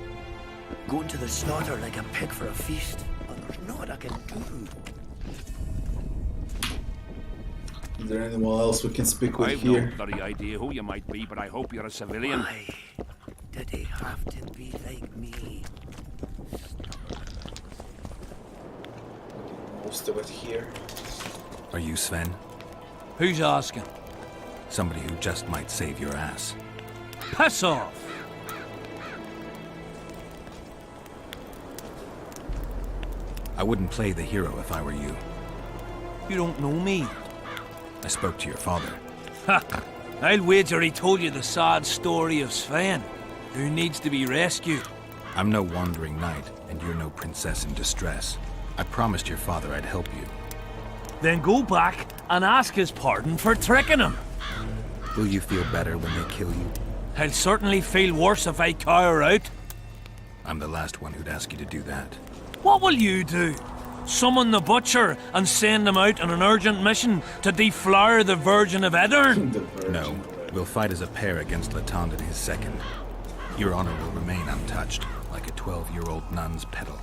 Going to the slaughter like a pig for a feast. And there's not fucking Is there anyone else we can speak with I've here? no bloody idea who you might be, but I hope you're a civilian. Why did they have to be like me? Most of it here. Are you Sven? Who's asking? Somebody who just might save your ass. Piss off! I wouldn't play the hero if I were you. You don't know me. I spoke to your father. Ha! I'll wager he told you the sad story of Sven, who needs to be rescued. I'm no wandering knight, and you're no princess in distress. I promised your father I'd help you. Then go back and ask his pardon for tricking him. Will you feel better when they kill you? I'll certainly feel worse if I cower out. I'm the last one who'd ask you to do that. What will you do? Summon the butcher and send him out on an urgent mission to deflower the Virgin of Edirn? No, we'll fight as a pair against Letond and his second. Your honor will remain untouched, like a 12-year-old nun's petal.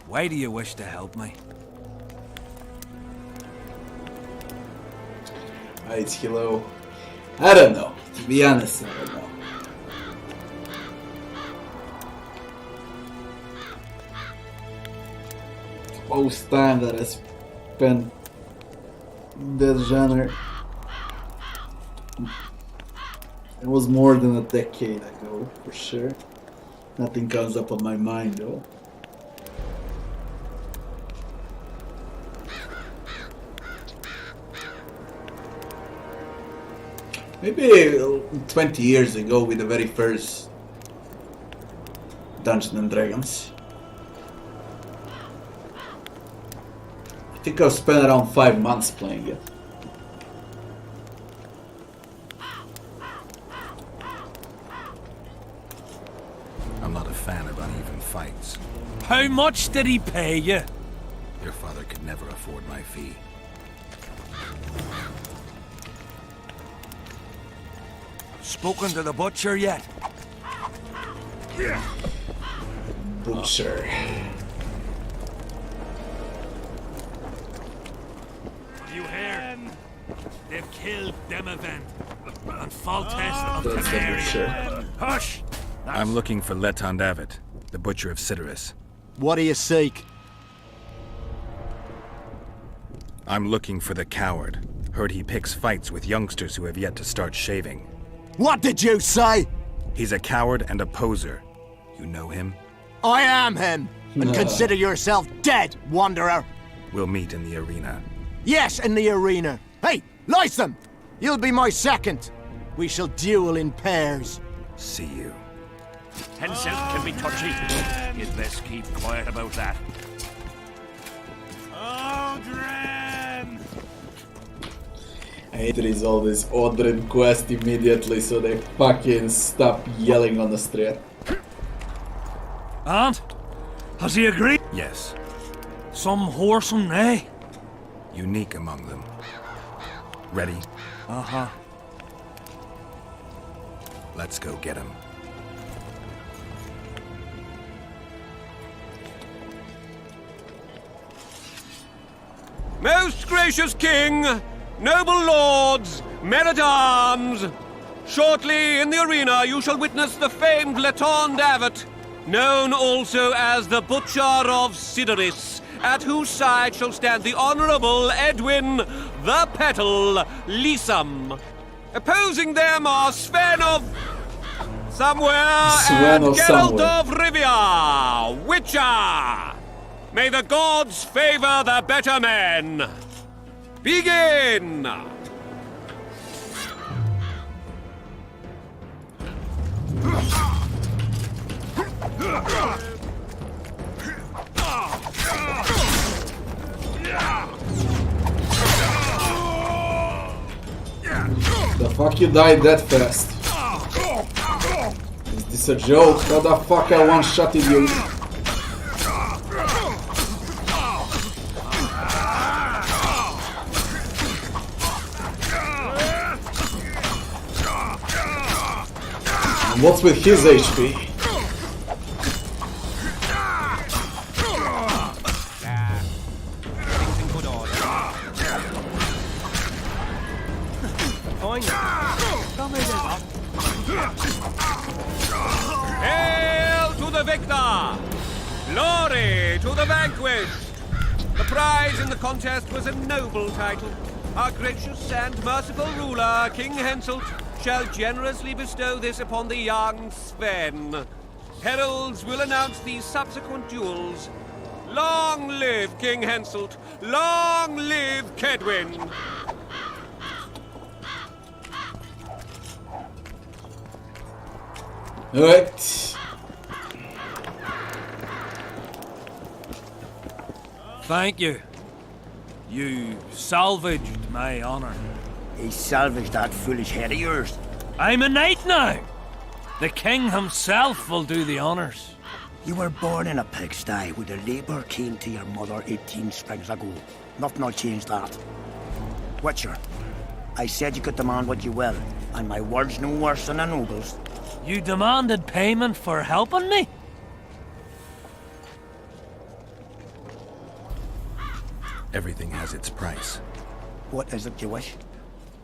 Why do you wish to help me? Alright, hello. I don't know. To be honest, I don't know. Most time that I spent in this genre, it was more than a decade ago, for sure. Nothing comes up on my mind though. Maybe 20 years ago with the very first Dungeons and Dragons. I think I've spent around 5 months playing it. I'm not a fan of uneven fights. How much did he pay you? Your father could never afford my fee. Spoken to the butcher yet? Butcher. Have you heard? They've killed Demavent and Foltest of That's the butcher. Temeria. Hush! I'm looking for Letond Avet, the butcher of Cidaris. What do you seek? I'm looking for the coward. Heard he picks fights with youngsters who have yet to start shaving. What did you say? He's a coward and a poser. You know him? I am him! And consider yourself dead, wanderer! We'll meet in the arena. Yes, in the arena. Hey, Lysam! You'll be my second. We shall duel in pairs. See you. Henselt can be touchy. You'd best keep quiet about that. I hate resolve this Odrin quest immediately so they fucking stop yelling on the street. And? Has he agreed? Yes. Some whoresome, eh? Unique among them. Ready? Uh-huh. Let's go get him. Most gracious king, noble lords, men-at-arms, shortly in the arena you shall witness the famed Letond Avet, known also as the Butcher of Cidaris, at whose side shall stand the Honourable Edwin the Petal Lysam. Opposing them are Sven of somewhere and Geralt of Rivia, Witcher. May the gods favor the better men. Begin! The fuck you died that fast? Is this a joke? How the fuck I one-shotted you? And what's with his HP? coin. Hail to the victor! Glory to the vanquished! The prize in the contest was a noble title. Our gracious and merciful ruler, King Henselt, shall generously bestow this upon the young Sven. Heralds will announce the subsequent duels. Long live King Henselt! Long live Kedwin! Alright. Thank you. You salvaged my honor. He salvaged that foolish head of yours. I'm a knight now. The king himself will do the honors. You were born in a pigsty with a labour came to your mother 18 springs ago. Nothing will change that. Witcher, I said you could demand what you will, and my word's no worse than a noble's. You demanded payment for helping me? Everything has its price. What is it you wish?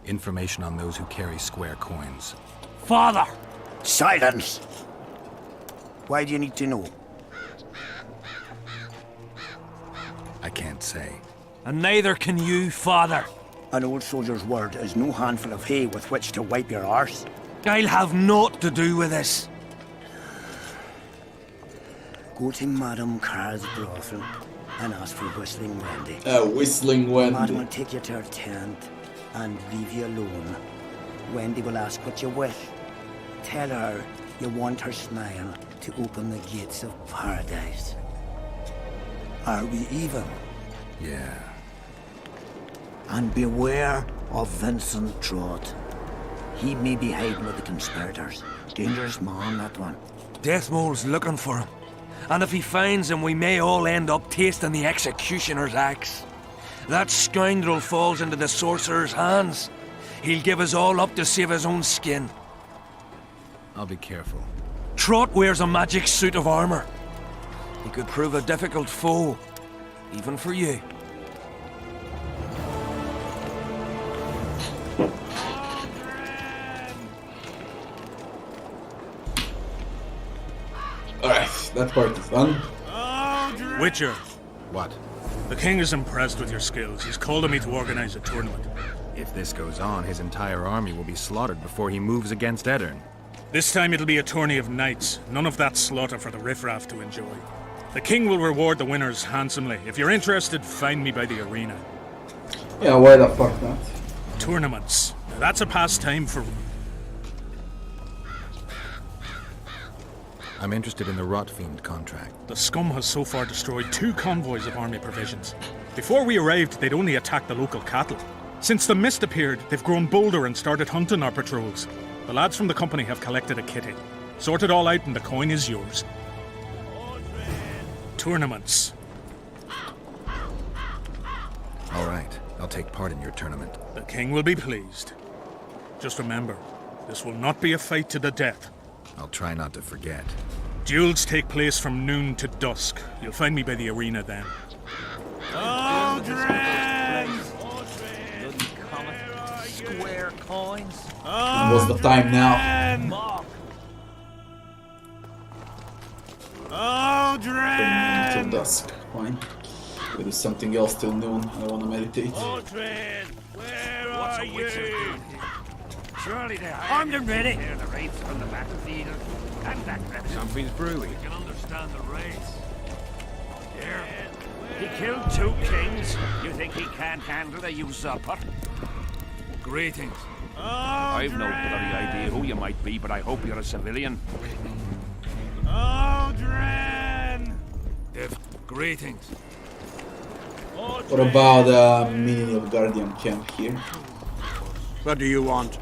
Information on those who carry square coins. Father! Silence! Why do you need to know? I can't say. And neither can you, father. An old soldier's word is no handful of hay with which to wipe your arse. I'll have naught to do with this. Go to Madame Carr's brothel and ask for Whistling Wendy. Whistling Wendy. Madame will take you to her tent and leave you alone. Wendy will ask what you wish. Tell her you want her smile to open the gates of paradise. Are we even? Yeah. And beware of Vincent Trott. He may be hiding with the conspirators. Dangerous man, that one. Deathmole's looking for him. And if he finds him, we may all end up tasting the executioner's axe. That scoundrel falls into the sorcerer's hands. He'll give us all up to save his own skin. I'll be careful. Trott wears a magic suit of armor. He could prove a difficult foe, even for you. Alright, that part is done. Witcher. What? The king is impressed with your skills. He's called on me to organize a tournament. If this goes on, his entire army will be slaughtered before he moves against Eddern. This time it'll be a tourney of knights. None of that slaughter for the riffraff to enjoy. The king will reward the winners handsomely. If you're interested, find me by the arena. Yeah, why the fuck not? Tournaments. That's a pastime for... I'm interested in the Rotfiend contract. The scum has so far destroyed 2 convoys of army provisions. Before we arrived, they'd only attacked the local cattle. Since the mist appeared, they've grown bolder and started hunting our patrols. The lads from the company have collected a kitty. Sort it all out and the coin is yours. Tournaments. All right, I'll take part in your tournament. The king will be pleased. Just remember, this will not be a fight to the death. I'll try not to forget. Duels take place from noon to dusk. You'll find me by the arena then. Square coins. What's the time now? Till dusk. Fine. We'll do something else till noon. I wanna meditate. Where are you? Surely they Armed and ready. Hear the rates from the battlefield and that revenue. Something's brewing. You can understand the race. Here. He killed 2 kings. You think he can't handle the usurper? Greetings. I've no bloody idea who you might be, but I hope you're a civilian. Aldrin! Greetings. What about the mini of Guardian camp here? What do you want?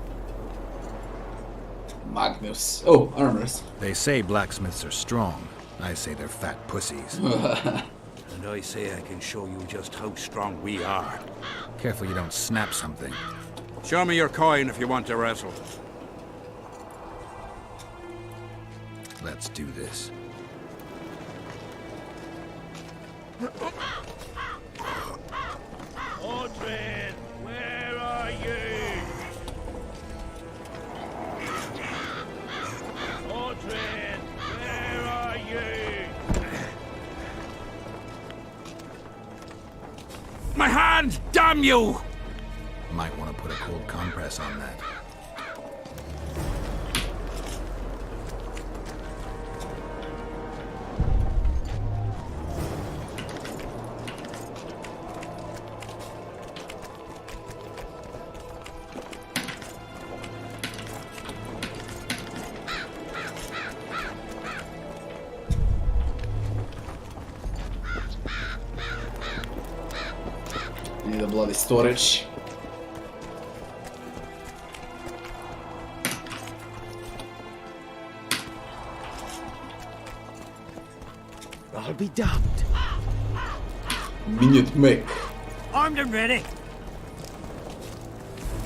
Magnus. Oh, armors. They say blacksmiths are strong. I say they're fat pussies. And I say I can show you just how strong we are. Careful you don't snap something. Show me your coin if you want to wrestle. Let's do this. Aldrin, where are you? Damn you! Might want to put a cold compress on that. Need a bloody storage. I'll be damned. Minute Mick. Armed and ready.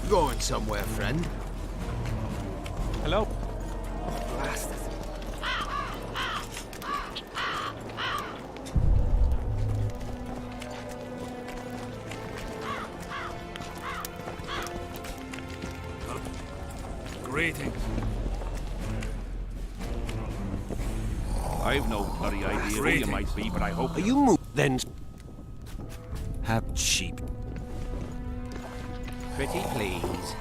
Going somewhere, friend? Hello? Blasted. Greetings. I've no bloody idea who you might be, but I hope You move then. Have cheap. Pretty please.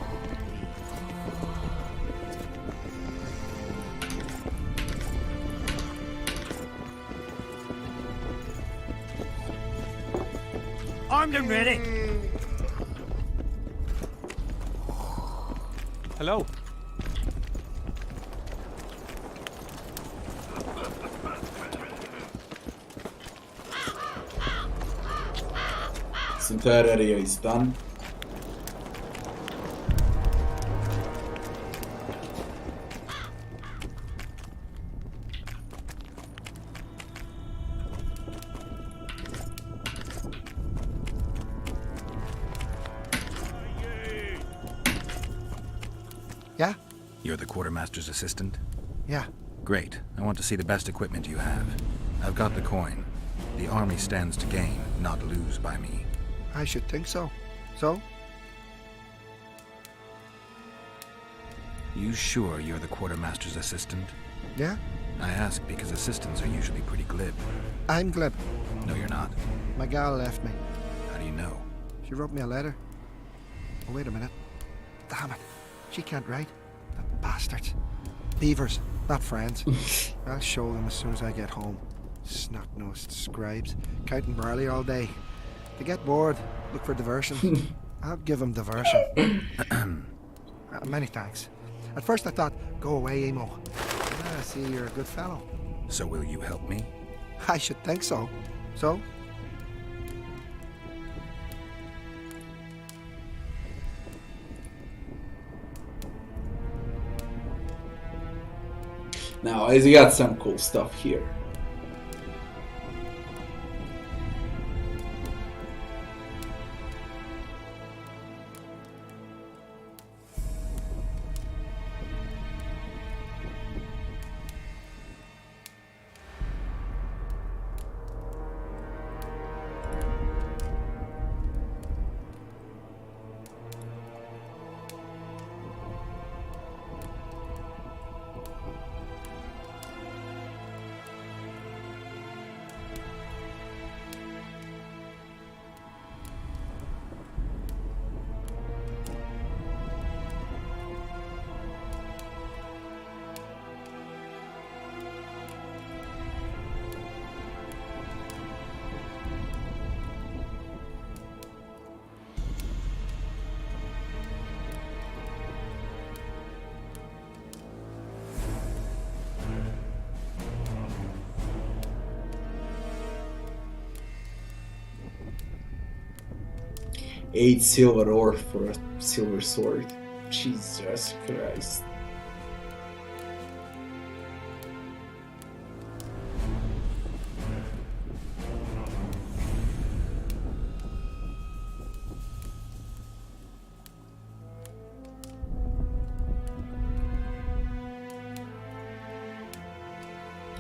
Armed and ready. Hello? This entire area is done. Yeah? You're the quartermaster's assistant? Yeah. Great. I want to see the best equipment you have. I've got the coin. The army stands to gain, not lose by me. I should think so. So? You sure you're the quartermaster's assistant? Yeah? I ask because assistants are usually pretty glib. I'm glib. No, you're not. My gal left me. How do you know? She wrote me a letter. Oh, wait a minute. Damn it. She can't write. The bastards. Beavers, not friends. I'll show them as soon as I get home. Snot-nosed scribes, counting barley all day. They get bored, look for diversion. I'll give them diversion. Many thanks. At first I thought, go away, Emo. I see you're a good fellow. So will you help me? I should think so. So? Now, he's got some cool stuff here. $8 silver ore for a silver sword. Jesus Christ.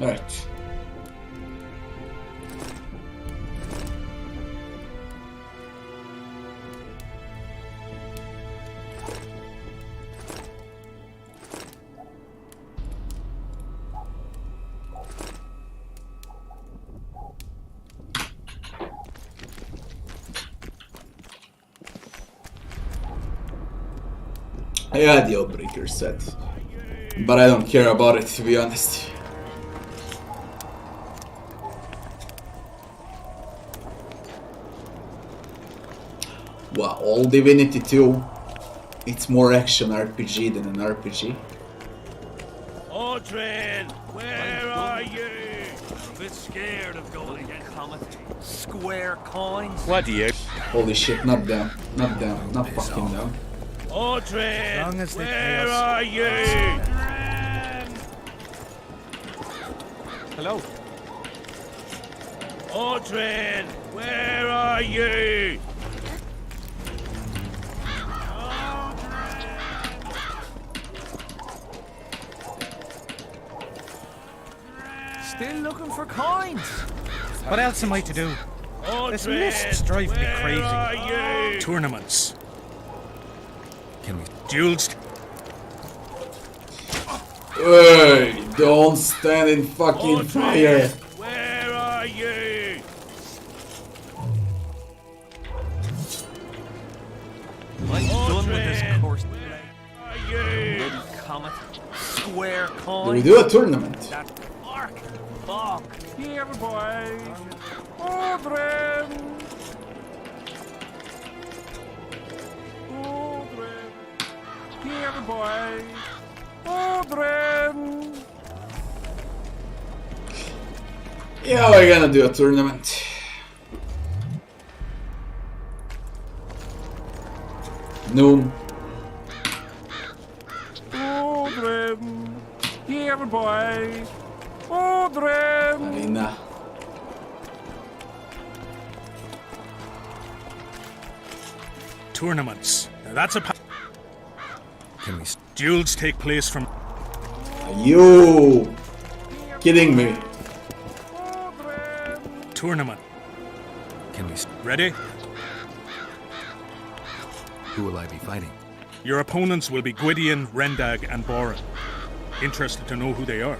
Alright. Yeah, the Outbreaker set. But I don't care about it, to be honest. Wow, all Divinity 2. It's more action RPG than an RPG. Audrin, where are you? I'm a bit scared of going against Square coins. What do you? Holy shit, not down. Not down. Not fucking down. Audrin, where are you? Hello. Audrin, where are you? Still looking for coins. What else am I to do? This mist's driving me crazy. Tournaments. Can we? Duels. Hey, don't stand in fucking fire. Where are you? I'm done with this course. Are you? Bloody comet. Square Do coins. we do a tournament? That arc. Fuck. Here, boys. Audrin. Audrin. Here, boys. Audrin. Yeah, we're gonna do a tournament. Noon. Audrin. Here, boys. Audrin. Arena. Tournaments. Now that's a. Can we? Duels take place from. Are you kidding me? Tournament. Can we? Ready? Who will I be fighting? Your opponents will be Gwydion, Rendag, and Boran. Interested to know who they are?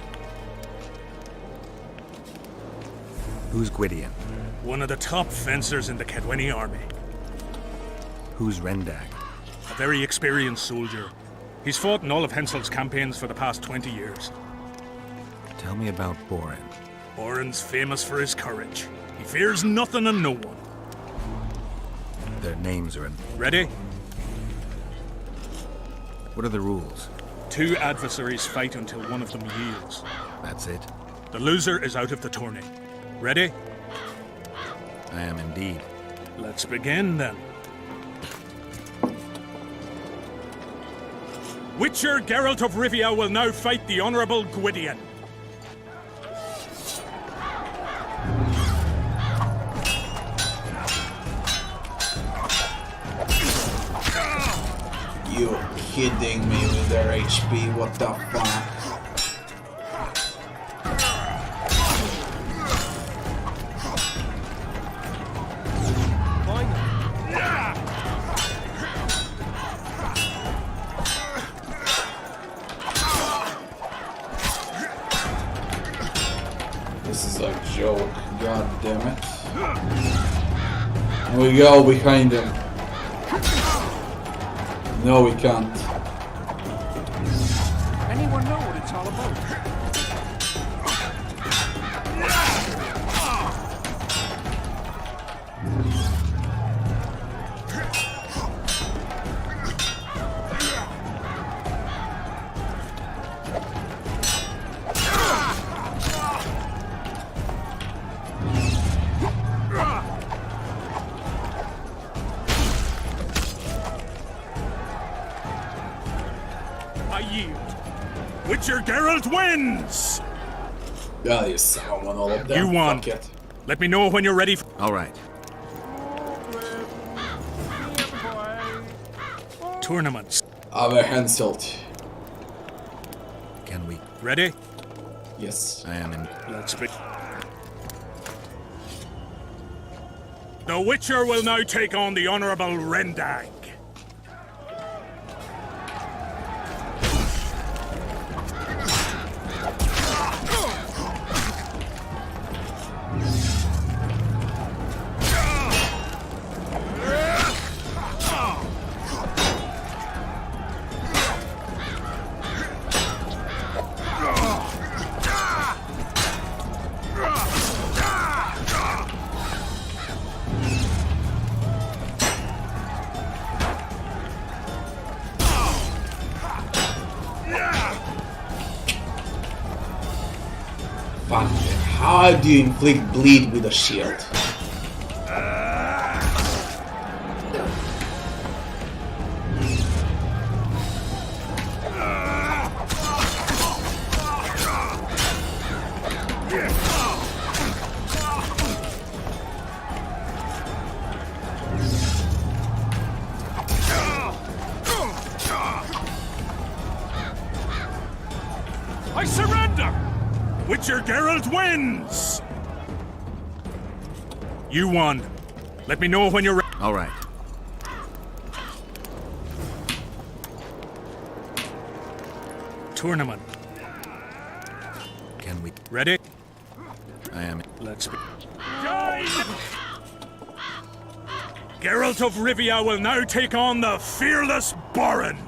Who's Gwydion? One of the top fencers in the Kedweni army. Who's Rendag? A very experienced soldier. He's fought in all of Henselt's campaigns for the past 20 years. Tell me about Boran. Boran's famous for his courage. He fears nothing and no one. Their names are in. Ready? What are the rules? 2 adversaries fight until one of them yields. That's it? The loser is out of the tourney. Ready? I am indeed. Let's begin then. Witcher Geralt of Rivia will now fight the Honourable Gwydion. You kidding me with their HP? What the fuck? This is a joke, god damn it. And we go behind him. No, we can't. Anyone know what it's all about? Witcher Geralt wins! Yeah, you summon all of them. You won. Fuck it. Let me know when you're ready. All right. Tournaments. Our Henselt. Can we? Ready? Yes. I am in. Let's be. The Witcher will now take on the Honourable Rendag. Fuck. How do you inflict bleed with a shield? I surrender! Witcher Geralt wins! You won. Let me know when you're ready. All right. Tournament. Can we... Ready? I am... Let's be... Geralt of Rivia will now take on the Fearless Baron.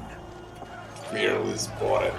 Fearless Baron.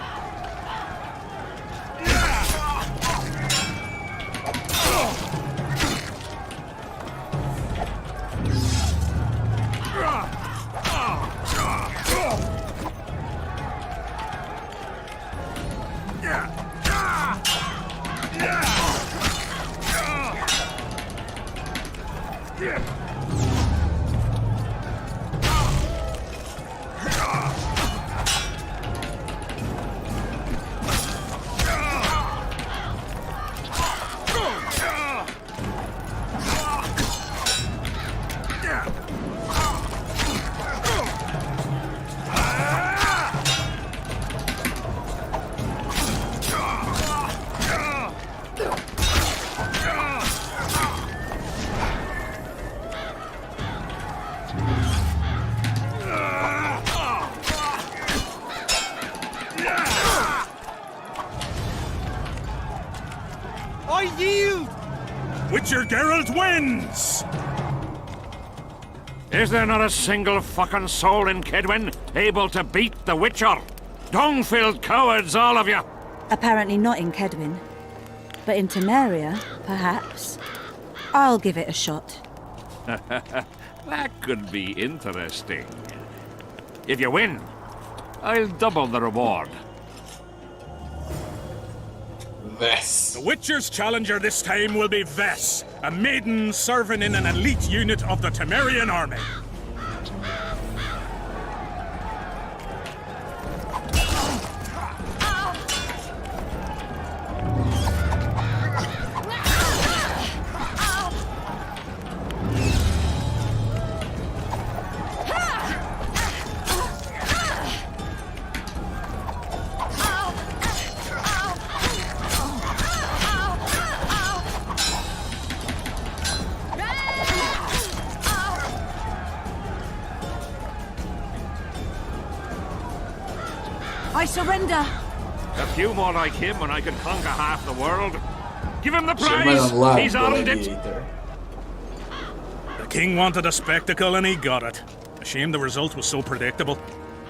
I yield! Witcher Geralt wins! Is there not a single fucking soul in Kedwen able to beat the Witcher? Dung-filled cowards, all of you! Apparently not in Kedwen. But in Temeria, perhaps. I'll give it a shot. That could be interesting. If you win, I'll double the reward. Vess. The Witcher's challenger this time will be Vess, a maiden serving in an elite unit of the Temerian army. I surrender! A few more like him and I can conquer half the world. Give him the Should've prize! unlocked He's the earned it! gladiator. The king wanted a spectacle and he got it. A shame the result was so predictable.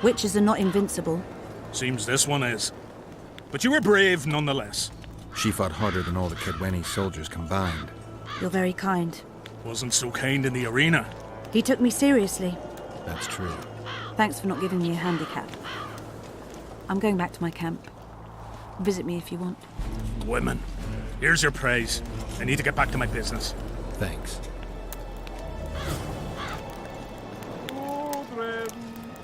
Witches are not invincible. Seems this one is. But you were brave nonetheless. She fought harder than all the Kedweni soldiers combined. You're very kind. Wasn't so kind in the arena. He took me seriously. That's true. Thanks for not giving me a handicap. I'm going back to my camp. Visit me if you want. Women. Here's your praise. I need to get back to my business. Thanks.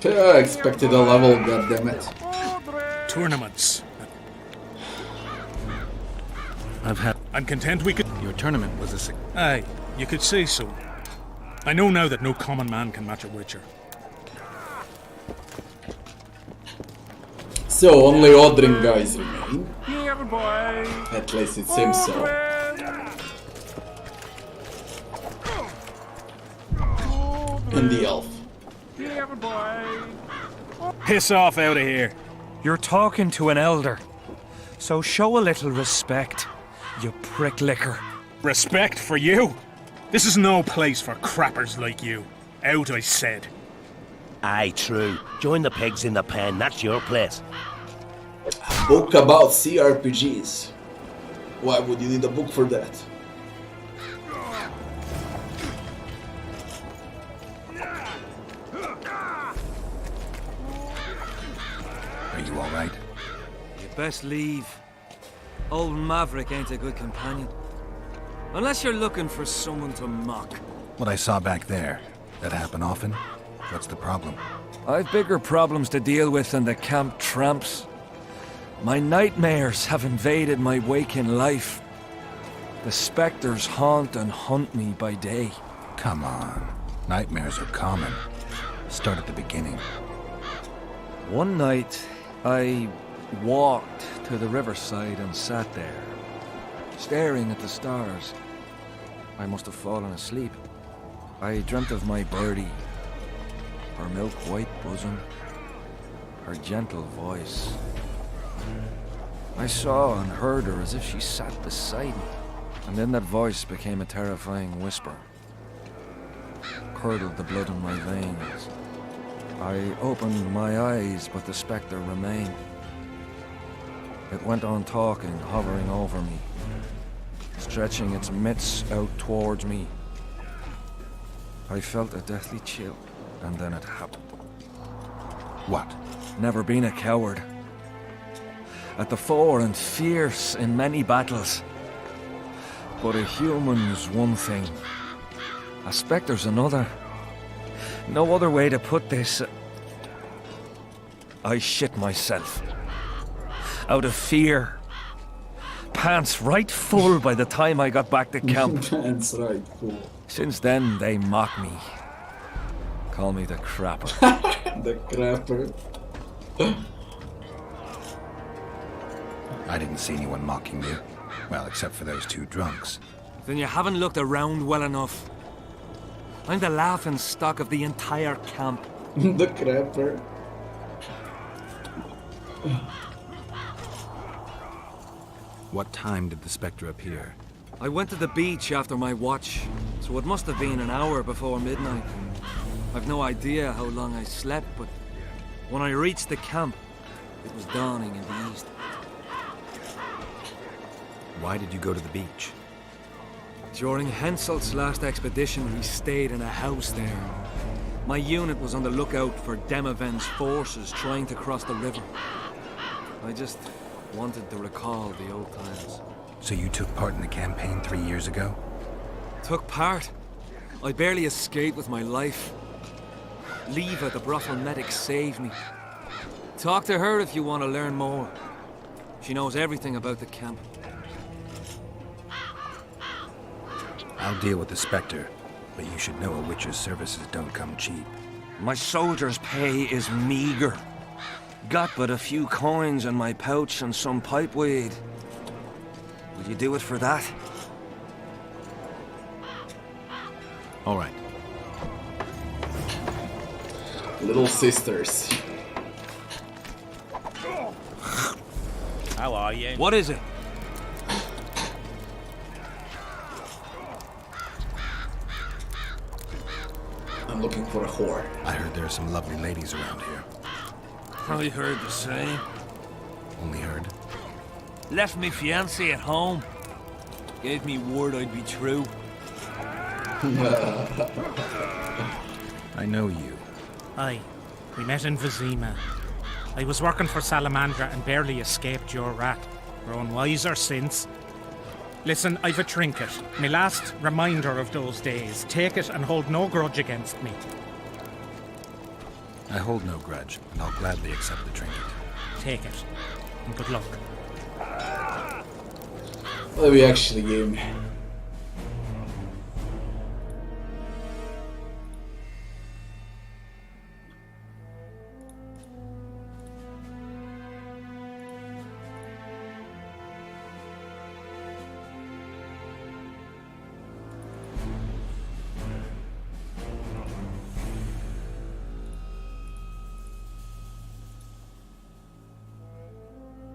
I expected a level, goddammit. Tournaments. I'm content we could... Your tournament was a... Aye, you could say so. I know now that no common man can match a Witcher. So, only Odrin guys remain. Here, boy. At least it seems so. And the elf. Here, boy. Piss off out of here. You're talking to an elder. So show a little respect, you prick licker. Respect for you? This is no place for crappers like you. Out, I said. Aye, true. Join the pigs in the pen, that's your place. A book about CRPGs. Why would you need a book for that? Are you alright? You best leave. Old Maverick ain't a good companion. Unless you're looking for someone to mock. What I saw back there, that happen often? What's the problem? I've bigger problems to deal with than the camp tramps. My nightmares have invaded my waking life. The specters haunt and hunt me by day. Come on. Nightmares are common. Start at the beginning. One night, I walked to the riverside and sat there, staring at the stars. I must have fallen asleep. I dreamt of my birdie, her milk-white bosom, her gentle voice. I saw and heard her as if she sat beside me, and then that voice became a terrifying whisper. Curdled the blood in my veins. I opened my eyes, but the spectre remained. It went on talking, hovering over me, stretching its mitts out towards me. I felt a deathly chill, and then it happened. What? Never been a coward. At the fore and fierce in many battles. But a human's one thing. A spectre's another. No other way to put this. I shit myself. Out of fear. Pants right full by the time I got back to camp. Pants right full. Since then, they mock me. Call me the crapper. The crapper. I didn't see anyone mocking you. Well, except for those two drunks. Then you haven't looked around well enough. I'm the laughing stock of the entire camp. The crapper. What time did the spectre appear? I went to the beach after my watch, so it must have been an hour before midnight. I've no idea how long I slept, but when I reached the camp, it was dawning in the east. Why did you go to the beach? During Henselt's last expedition, we stayed in a house there. My unit was on the lookout for Demeven's forces trying to cross the river. I just wanted to recall the old times. So you took part in the campaign 3 years ago? Took part? I barely escaped with my life. Leva, the brothel medic, saved me. Talk to her if you want to learn more. She knows everything about the camp. I'll deal with the spectre, but you should know a witcher's services don't come cheap. My soldier's pay is meager. Got but a few coins in my pouch and some pipeweed. Will you do it for that? All right. Little sisters. How are you? What is it? I'm looking for a whore. I heard there are some lovely ladies around here. I heard the same. Only heard? Left me fiancé at home. Gave me word I'd be true. I know you. Aye. We met in Vizima. I was working for Salamandra and barely escaped your rat. Grown wiser since. Listen, I've a trinket. My last reminder of those days. Take it and hold no grudge against me. I hold no grudge, and I'll gladly accept the trinket. Take it. And good luck. What do we actually give me?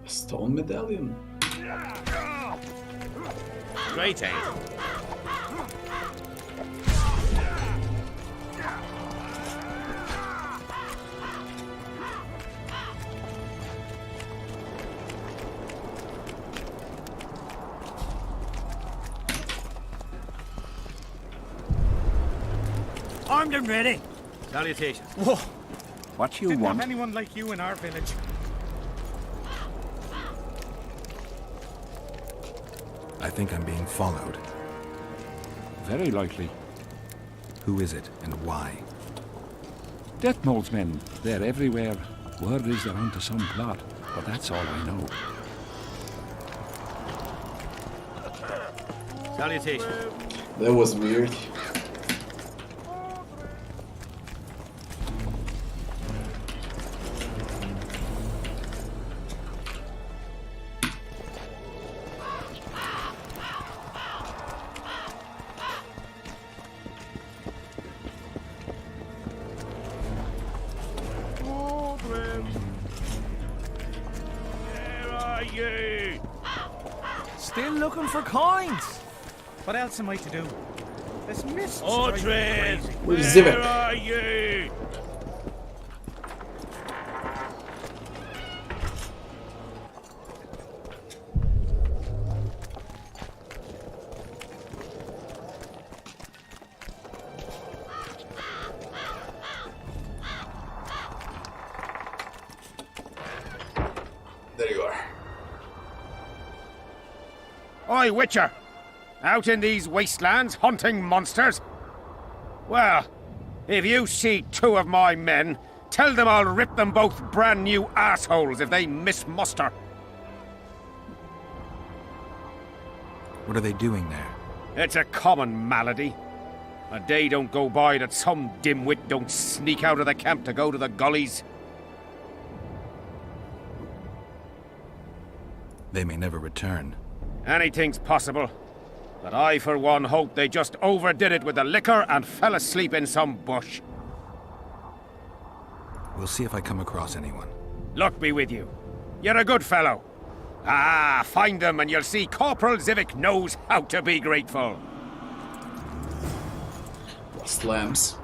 Stone medallion. Great aim. Armed and ready. Salutations. Whoa! What you Didn't want? have anyone like you in our village. I think I'm being followed. Very likely. Who is it, and why? Death Mold's men. They're everywhere. Word is they're onto some plot, but that's all I know. Salutation. That was weird. Still looking for coins. What else am I to do? This mist. Oh, Triss, Vizima. are you? There you are. Oi, Witcher! Out in these wastelands hunting monsters? Well, if you see two of my men, tell them I'll rip them both brand new assholes if they miss muster. What are they doing there? It's a common malady. A day don't go by that some dimwit don't sneak out of the camp to go to the gullies. They may never return. Anything's possible. But I, for one, hope they just overdid it with the liquor and fell asleep in some bush. We'll see if I come across anyone. Luck be with you. You're a good fellow. Ah, find them and you'll see Corporal Zivik knows how to be grateful. Slams.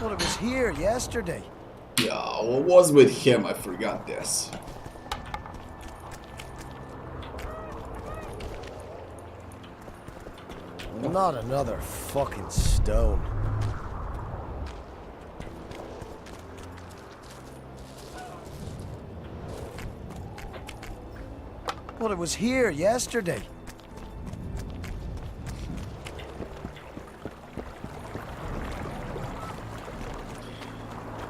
Well, it was here yesterday. Yeah, what was with him? I forgot this. Not another fucking stone. Well, it was here yesterday.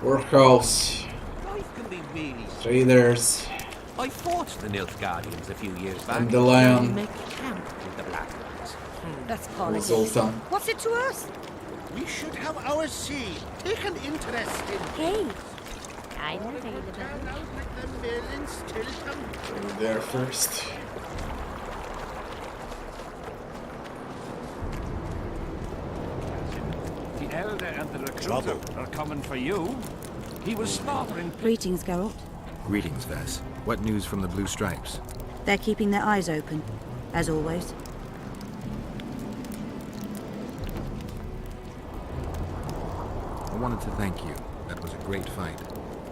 Workhouse. Life can be really Traders. I fought the Nilfgaardians a few years back. And the lion. We make camp with the Black Ones. That's politics. Foltest. What's it to us? We should have our sea. Take an interest in. Hey. I'm available. The mill in Stilton. Go there first. The Elder and the Recruiter are coming for you. He was slaughtering... Greetings, Geralt. Greetings, Vess. What news from the Blue Stripes? They're keeping their eyes open, as always. I wanted to thank you. That was a great fight.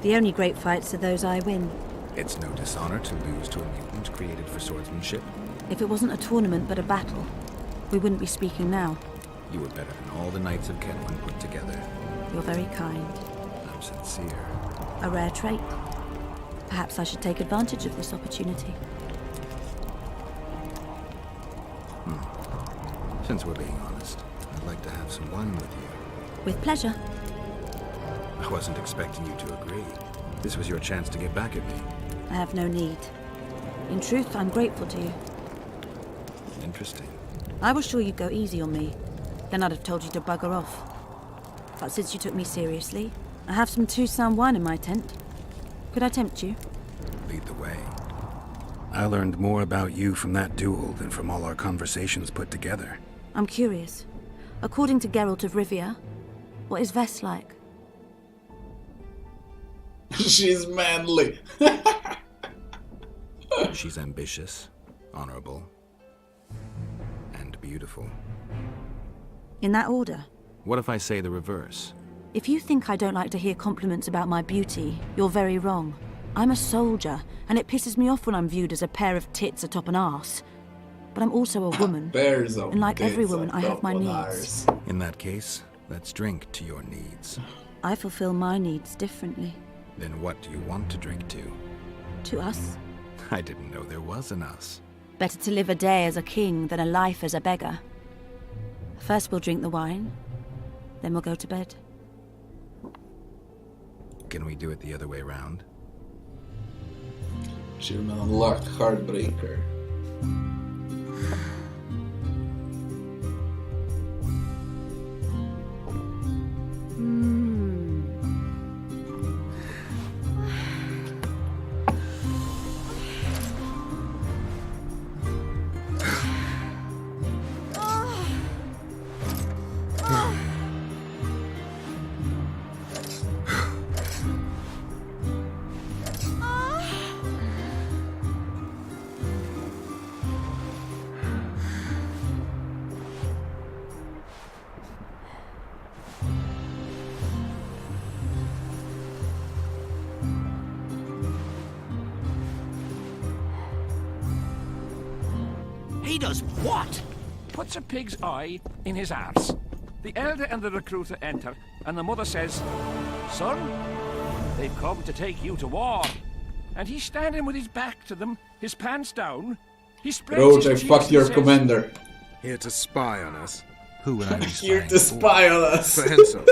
The only great fights are those I win. It's no dishonor to lose to a mutant created for swordsmanship. If it wasn't a tournament but a battle, we wouldn't be speaking now. You were better than all the Knights of Kenwyn put together. You're very kind. I'm sincere. A rare trait. Perhaps I should take advantage of this opportunity. Since we're being honest, I'd like to have some wine with you. With pleasure. I wasn't expecting you to agree. This was your chance to get back at me. I have no need. In truth, I'm grateful to you. Interesting. I was sure you'd go easy on me. Then I'd have told you to bugger off. But since you took me seriously, I have some Toussaint wine in my tent. Could I tempt you? Lead the way. I learned more about you from that duel than from all our conversations put together. I'm curious. According to Geralt of Rivia, what is Vess like? She's manly. She's ambitious, honorable, and beautiful. In that order? What if I say the reverse? If you think I don't like to hear compliments about my beauty, you're very wrong. I'm a soldier, and it pisses me off when I'm viewed as a pair of tits atop an arse. But I'm also a woman, and like every woman, I have my needs. In that case, let's drink to your needs. I fulfill my needs differently. Then what do you want to drink to? To us? I didn't know there was an us. Better to live a day as a king than a life as a beggar. First we'll drink the wine, then we'll go to bed. Can we do it the other way around? Achievement unlocked, Heartbreaker. He does what? Puts a pig's eye in his arse. The elder and the recruiter enter, and the mother says, "Son, they've come to take you to war." And he's standing with his back to them, his pants down. He spreads Roach, his I cheeks fucked and your says, commander. Here to spy on us. Who would I be Here to spy on us. For Henselt.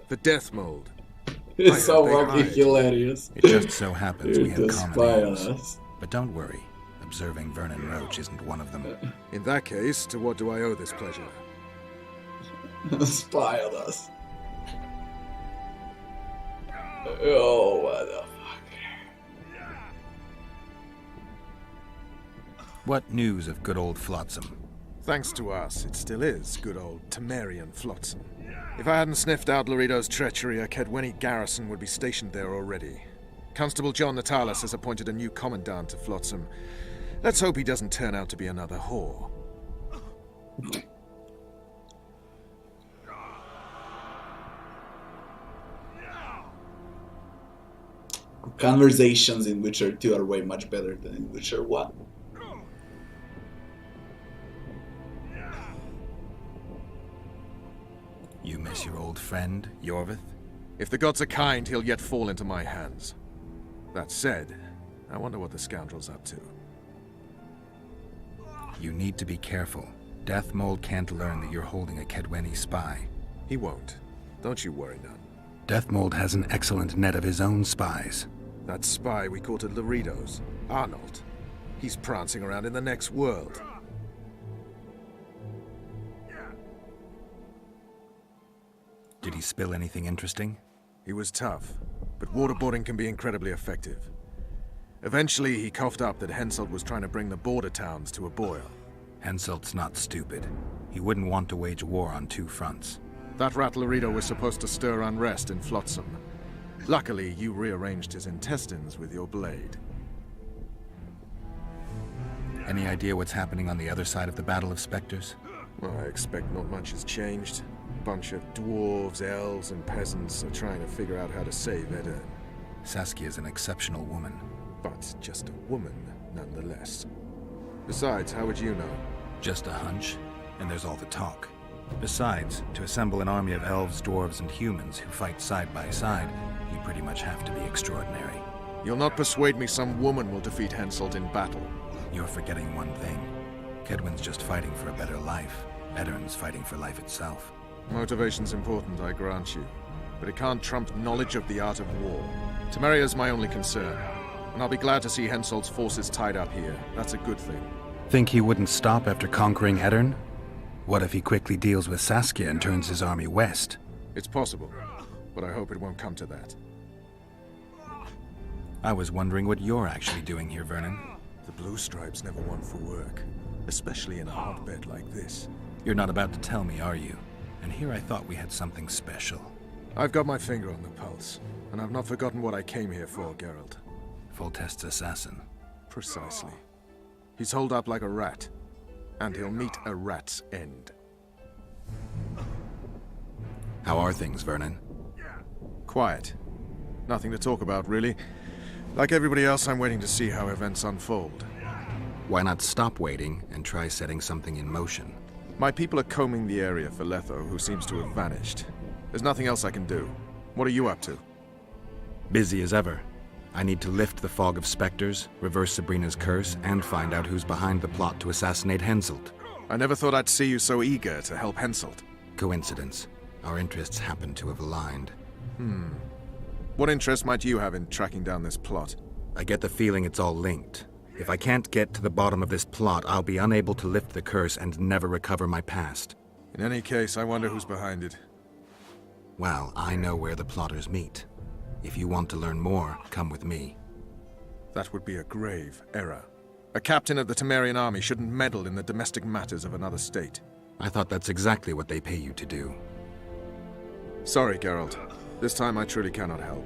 The death mold. It's so fucking hilarious. It just so happens we Here have to common spy on names. us. But don't worry, observing Vernon Roach isn't one of them. In that case, to what do I owe this pleasure? Spy on us. Oh, what the fuck. What news of good old Flotsam? Thanks to us, it still is good old Temerian Flotsam. If I hadn't sniffed out Lorito's treachery, a Kedweni garrison would be stationed there already. Constable John Natalis has appointed a new commandant to Flotsam. Let's hope he doesn't turn out to be another whore. Conversations in Witcher 2 are way much better than in Witcher 1. You miss your old friend, Yorvith? If the gods are kind, he'll yet fall into my hands. That said, I wonder what the scoundrel's up to. You need to be careful. Death Mold can't learn that you're holding a Kedweni spy. He won't. Don't you worry none. Death Mold has an excellent net of his own spies. That spy we caught at Lorito's, Arnold. He's prancing around in the next world. Did he spill anything interesting? He was tough, but waterboarding can be incredibly effective. Eventually, he coughed up that Henselt was trying to bring the border towns to a boil. Henselt's not stupid. He wouldn't want to wage war on two fronts. That rat Lorito was supposed to stir unrest in Flotsam. Luckily, you rearranged his intestines with your blade. Any idea what's happening on the other side of the Battle of Spectres? Well, I expect not much has changed. A bunch of dwarves, elves, and peasants are trying to figure out how to save Edirn. Saskia's an exceptional woman. But just a woman, nonetheless. Besides, how would you know? Just a hunch, and there's all the talk. Besides, to assemble an army of elves, dwarves, and humans who fight side by side, you pretty much have to be extraordinary. You'll not persuade me some woman will defeat Henselt in battle. You're forgetting one thing. Kedwen's just fighting for a better life. Edirn's fighting for life itself. Motivation's important, I grant you. But it can't trump knowledge of the art of war. Temeria's my only concern. And I'll be glad to see Henselt's forces tied up here. That's a good thing. Think he wouldn't stop after conquering Edirn? What if he quickly deals with Saskia and turns his army west? It's possible, but I hope it won't come to that. I was wondering what you're actually doing here, Vernon. The Blue Stripes never want for work, especially in a hotbed like this. You're not about to tell me, are you? And here I thought we had something special. I've got my finger on the pulse, and I've not forgotten what I came here for, Geralt. Foltest's assassin. Precisely. He's holed up like a rat, and he'll meet a rat's end. How are things, Vernon? Quiet. Nothing to talk about, really. Like everybody else, I'm waiting to see how events unfold. Why not stop waiting and try setting something in motion? My people are combing the area for Leto, who seems to have vanished. There's nothing else I can do. What are you up to? Busy as ever. I need to lift the fog of specters, reverse Sabrina's curse, and find out who's behind the plot to assassinate Henselt. I never thought I'd see you so eager to help Henselt. Coincidence. Our interests happen to have aligned. What interest might you have in tracking down this plot? I get the feeling it's all linked. If I can't get to the bottom of this plot, I'll be unable to lift the curse and never recover my past. In any case, I wonder who's behind it. Well, I know where the plotters meet. If you want to learn more, come with me. That would be a grave error. A captain of the Temerian army shouldn't meddle in the domestic matters of another state. I thought that's exactly what they pay you to do. Sorry, Geralt. This time I truly cannot help.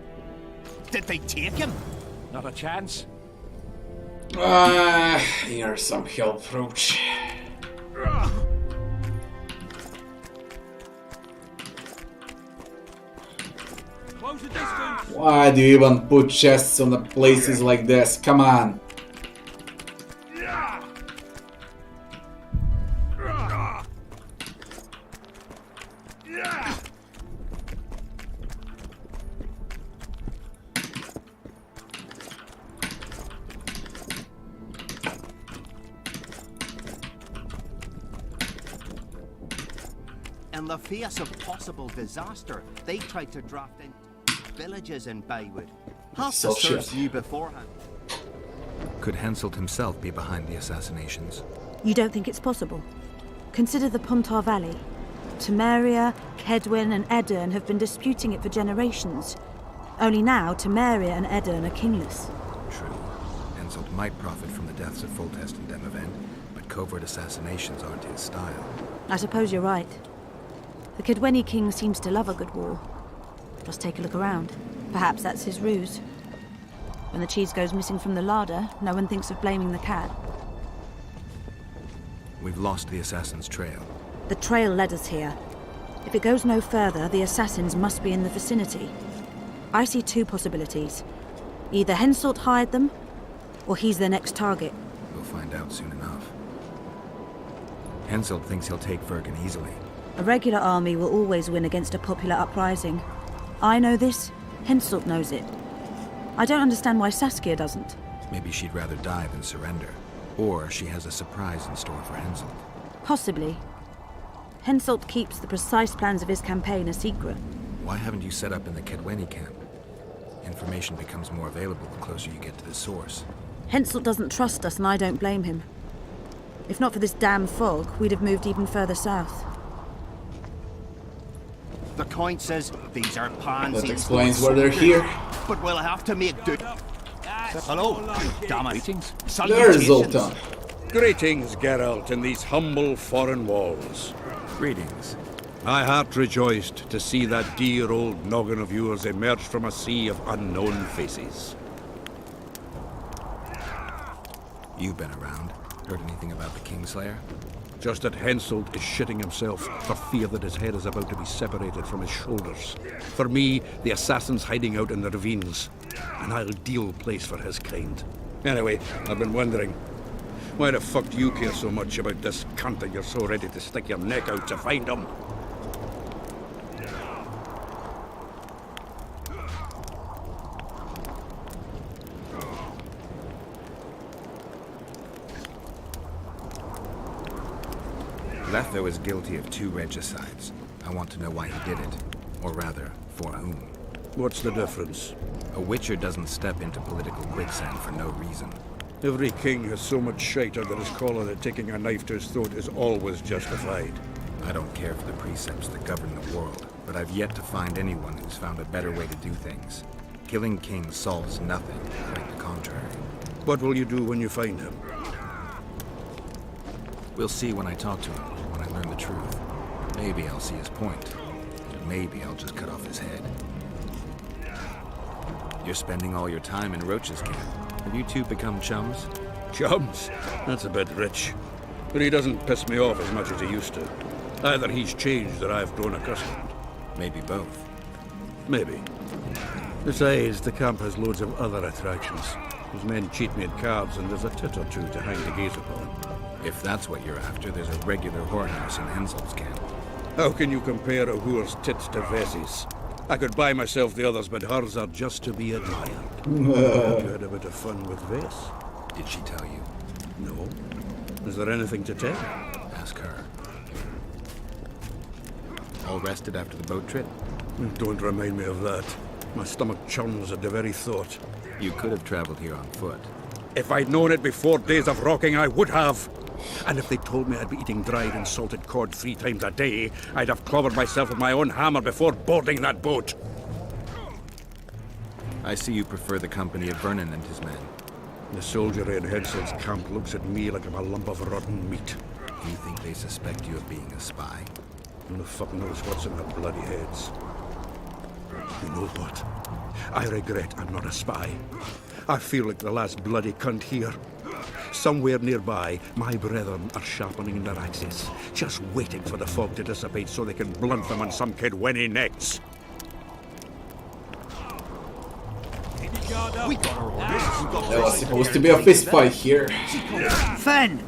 Did they take him? Not a chance. Here's some help, Roach. Why do you even put chests on the places like this? Come on. In the face of possible disaster, they tried to draft in villages in Baywood. Half the serfs knew beforehand. Could Henselt himself be behind the assassinations? You don't think it's possible? Consider the Puntar Valley. Temeria, Kedwin and Edirn have been disputing it for generations. Only now, Temeria and Edirn are kingless. True. Henselt might profit from the deaths of Foltest and Demavend, but covert assassinations aren't his style. I suppose you're right. The Kedweni king seems to love a good war. Just take a look around. Perhaps that's his ruse. When the cheese goes missing from the larder, no one thinks of blaming the cat. We've lost the assassin's trail. The trail led us here. If it goes no further, the assassins must be in the vicinity. I see two possibilities. Either Henselt hired them, or he's their next target. We'll find out soon enough. Henselt thinks he'll take Vergen easily. A regular army will always win against a popular uprising. I know this, Henselt knows it. I don't understand why Saskia doesn't. Maybe she'd rather die than surrender. Or she has a surprise in store for Henselt. Possibly. Henselt keeps the precise plans of his campaign a secret. Why haven't you set up in the Kedweni camp? Information becomes more available the closer you get to the source. Henselt doesn't trust us and I don't blame him. If not for this damn fog, we'd have moved even further south. The coin says these are pansies. That explains why they're here. But we'll have to make do. Hello, damn it. Greetings. There's Zoltan. Greetings, Geralt, in these humble foreign walls. Greetings. My heart rejoiced to see that dear old noggin of yours emerge from a sea of unknown faces. You've been around. Heard anything about the Kingslayer? Just that Henselt is shitting himself for fear that his head is about to be separated from his shoulders. For me, the assassin's hiding out in the ravines, an ideal place for his kind. Anyway, I've been wondering, why the fuck do you care so much about this cunt that you're so ready to stick your neck out to find him? Leto is guilty of 2 regicides. I want to know why he did it. Or rather, for whom. What's the difference? A witcher doesn't step into political quicksand for no reason. Every king has so much shite under his collar that taking a knife to his throat is always justified. I don't care for the precepts that govern the world, but I've yet to find anyone who's found a better way to do things. Killing kings solves nothing, quite the contrary. What will you do when you find him? We'll see when I talk to him, when I learn the truth. Maybe I'll see his point. And maybe I'll just cut off his head. You're spending all your time in Roach's camp. Have you two become chums? Chums? That's a bit rich. But he doesn't piss me off as much as he used to. Either he's changed or I've grown accustomed. Maybe both. Maybe. Besides, the camp has loads of other attractions. His men cheat me at cards, and there's a tit or two to hang the gaze upon. If that's what you're after, there's a regular whorehouse in Henselt's camp. How can you compare a whore's tits to Vesi's? I could buy myself the others, but hers are just to be admired. You had a bit of fun with this. Did she tell you? No. Is there anything to tell? Ask her. All rested after the boat trip? Don't remind me of that. My stomach churns at the very thought. You could have traveled here on foot. If I'd known it before days of rocking, I would have. And if they told me I'd be eating dried and salted cod 3 times a day, I'd have clobbered myself with my own hammer before boarding that boat. I see you prefer the company of Vernon and his men. The soldiery in Henselt's camp looks at me like I'm a lump of rotten meat. Do you think they suspect you of being a spy? Who the fuck knows what's in their bloody heads? You know what? I regret I'm not a spy. I feel like the last bloody cunt here. Somewhere nearby, my brethren are sharpening their axes, just waiting for the fog to dissipate so they can blunt them on some kid when he necks. There was supposed to be a fist fight here. Fen,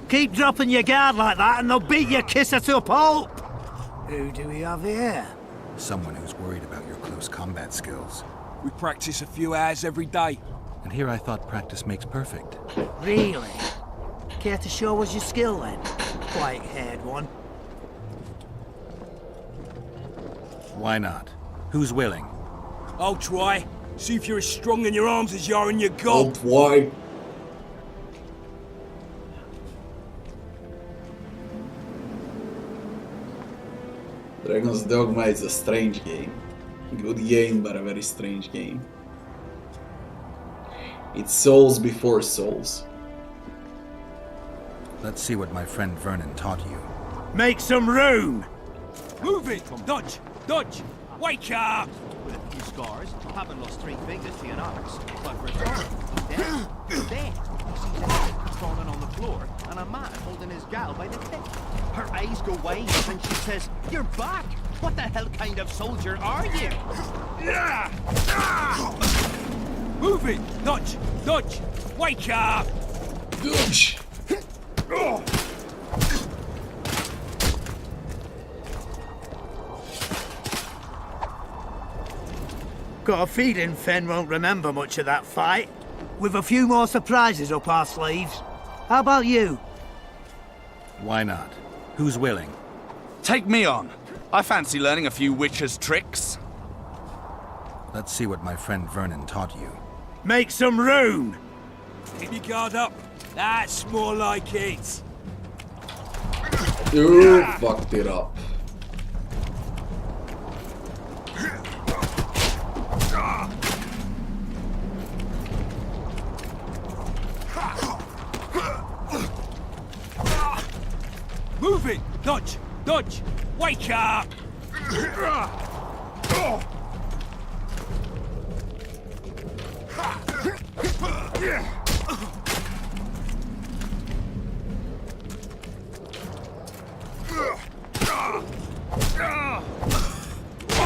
keep dropping your guard like that and they'll beat your kisser to a pulp. Who do we have here? Someone who's worried about your close combat skills. We practice a few hours every day. And here I thought practice makes perfect. Really? Care to show us your skill then? White-haired one. Why not? Who's willing? I'll try. See if you're as strong in your arms as you are in your Oh gob. boy. Dragon's Dogma is a strange game. Good game, but a very strange game. It's souls before souls. Let's see what my friend Vernon taught you. Make some room! Move it! Dodge! Dodge! Wake up! With a few scars, haven't lost 3 fingers to an ox. But return. Then, he sees a head crawling on the floor and a man holding his gal by the tip. Her eyes go wide and she says, "You're back! What the hell kind of soldier are you?" Move it! Dodge! Dodge! Wake up! Dodge! Got a feeling Fen won't remember much of that fight. With a few more surprises up our sleeves. How about you? Why not? Who's willing? Take me on. I fancy learning a few witches' tricks. Let's see what my friend Vernon taught you. Make some room! Keep your guard up. That's more like it. You fucked it up. Move it! Dodge! Dodge! Wake up! Keep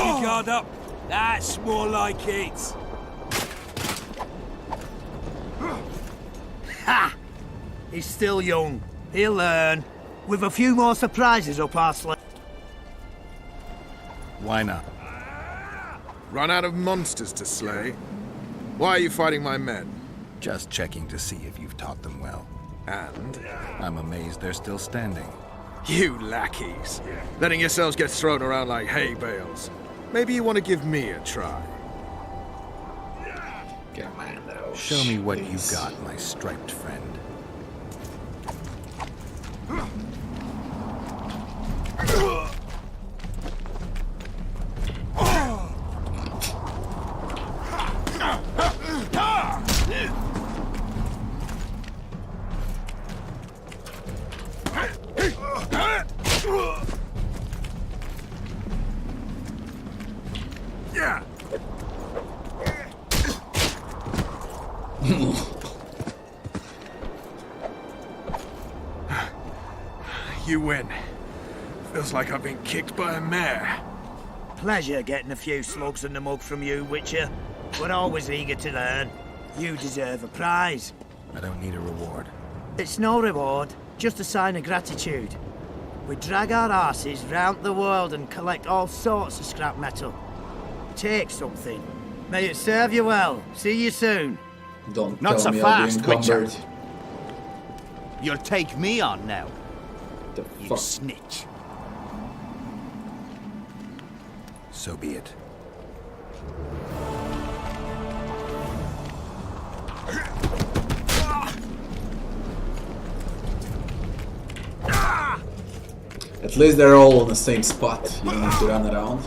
your guard up. That's more like it. Ha! He's still young. He'll learn. With a few more surprises up our sleeve. Why not? Run out of monsters to slay? Why are you fighting my men? Just checking to see if you've taught them well. And? I'm amazed they're still standing. You lackeys. Letting yourselves get thrown around like hay bales. Maybe you want to give me a try. Show me what you got, my striped friend. You win. Feels like I've been kicked by a mare. Pleasure getting a few slugs in the mug from you, Witcher. We're always eager to learn. You deserve a prize. I don't need a reward. It's no reward, just a sign of gratitude. We drag our asses round the world and collect all sorts of scrap metal. take something. May it serve you well. See you soon. Don't Not tell so me fast, I'll be encumbered. Witcher. You'll take me on now. The you fuck? snitch. So be it. At least they're all on the same spot. You don't need to run around.